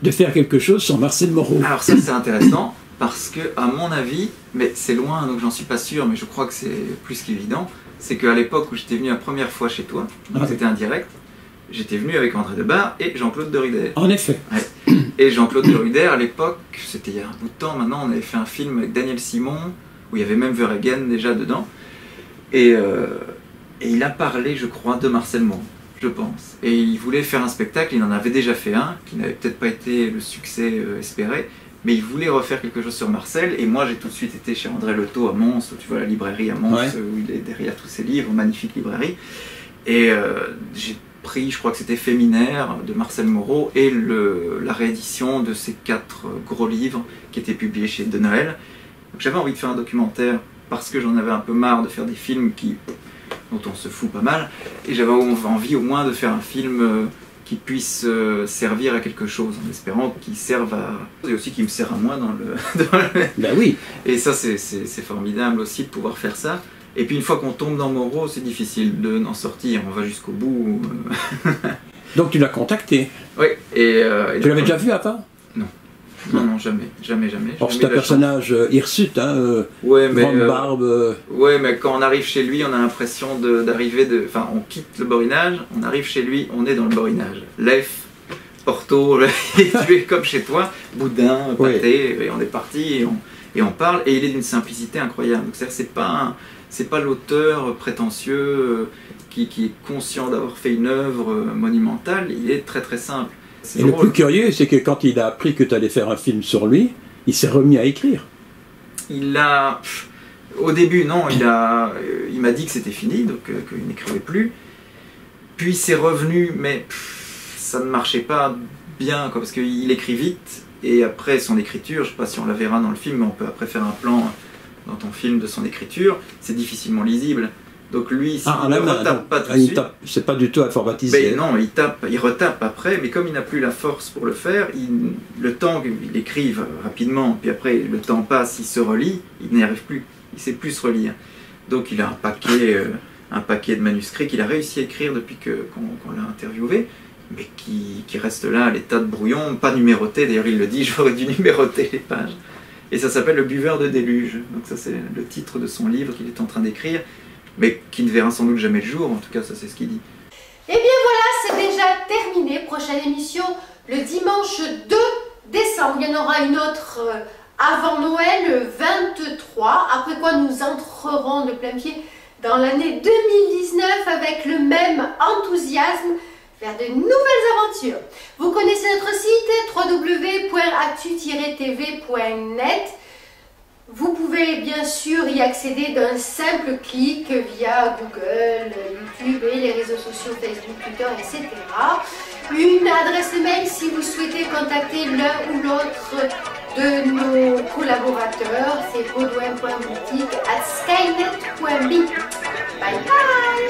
de faire quelque chose sur Marcel Moreau? Alors ça c'est intéressant, parce que à mon avis, mais c'est loin donc j'en suis pas sûr, mais je crois que c'est plus qu'évident, c'est qu'à l'époque où j'étais venu la première fois chez toi, donc c'était un direct, j'étais venu avec André Debar et Jean-Claude Derrida. En effet. Ouais. Et Jean-Claude Derrida, à l'époque, c'était il y a un bout de temps maintenant, on avait fait un film avec Daniel Simon, où il y avait même Verhaegen déjà dedans. Et il a parlé, je crois, de Marcel Moreau, je pense. Et il voulait faire un spectacle, il en avait déjà fait un, qui n'avait peut-être pas été le succès espéré, mais il voulait refaire quelque chose sur Marcel. Et moi, j'ai tout de suite été chez André Leteau à Mons, tu vois la librairie à Mons, où il est derrière tous ses livres, magnifique librairie. Et j'ai pris, je crois que c'était Féminaire de Marcel Moreau et la réédition de ces 4 gros livres qui étaient publiés chez De Noël. J'avais envie de faire un documentaire parce que j'en avais un peu marre de faire des films dont on se fout pas mal, et j'avais envie au moins de faire un film qui puisse servir à quelque chose, en espérant qu'il serve à... et aussi qu'il me sert à moi dans le... Ben oui. Et ça c'est formidable aussi de pouvoir faire ça. Et puis une fois qu'on tombe dans Moreau, c'est difficile d'en sortir, on va jusqu'au bout. Donc tu l'as contacté? Oui. Tu l'avais déjà vu avant? Non. Non, jamais. Or c'est un personnage hirsute, hein, grande barbe. Ouais, mais quand on arrive chez lui, on a l'impression d'arriver Enfin, on quitte le Borinage, on arrive chez lui, on est dans le Borinage. Lef, Porto, tu es comme chez toi, boudin, pâté, et on est parti, et on parle, et il est d'une simplicité incroyable. Donc c'est pas l'auteur prétentieux qui est conscient d'avoir fait une œuvre monumentale, il est très très simple. Et le plus curieux, c'est que quand il a appris que tu allais faire un film sur lui, il s'est remis à écrire. Au début, non, il m'a dit que c'était fini, donc qu'il n'écrivait plus. Puis c'est revenu, mais ça ne marchait pas bien, parce qu'il écrit vite, et après son écriture, je ne sais pas si on la verra dans le film, mais on peut après faire un plan dans ton film de son écriture, c'est difficilement lisible. Donc lui, il ne retape pas tout de suite. C'est pas du tout informatisé. Ben non, il retape après, mais comme il n'a plus la force pour le faire, le temps qu'il écrive rapidement, puis après le temps passe, il se relit, il n'y arrive plus, il ne sait plus se relire. Donc il a un paquet de manuscrits qu'il a réussi à écrire depuis qu'on l'a interviewé, mais qui reste là à l'état de brouillon, pas numéroté, d'ailleurs il le dit, j'aurais dû numéroter les pages. Et ça s'appelle Le Buveur de déluge, donc ça c'est le titre de son livre qu'il est en train d'écrire, mais qui ne verra sans doute jamais le jour, en tout cas ça c'est ce qu'il dit. Et bien voilà, c'est déjà terminé. Prochaine émission le dimanche 2 décembre. Il y en aura une autre avant Noël, le 23, après quoi nous entrerons de plein pied dans l'année 2019 avec le même enthousiasme vers de nouvelles aventures. Vous connaissez notre site www.actu-tv.net. Vous pouvez bien sûr y accéder d'un simple clic via Google, YouTube et les réseaux sociaux Facebook, Twitter, etc. Une adresse mail si vous souhaitez contacter l'un ou l'autre de nos collaborateurs, c'est baudouin.boutique@skynet.me. Bye bye.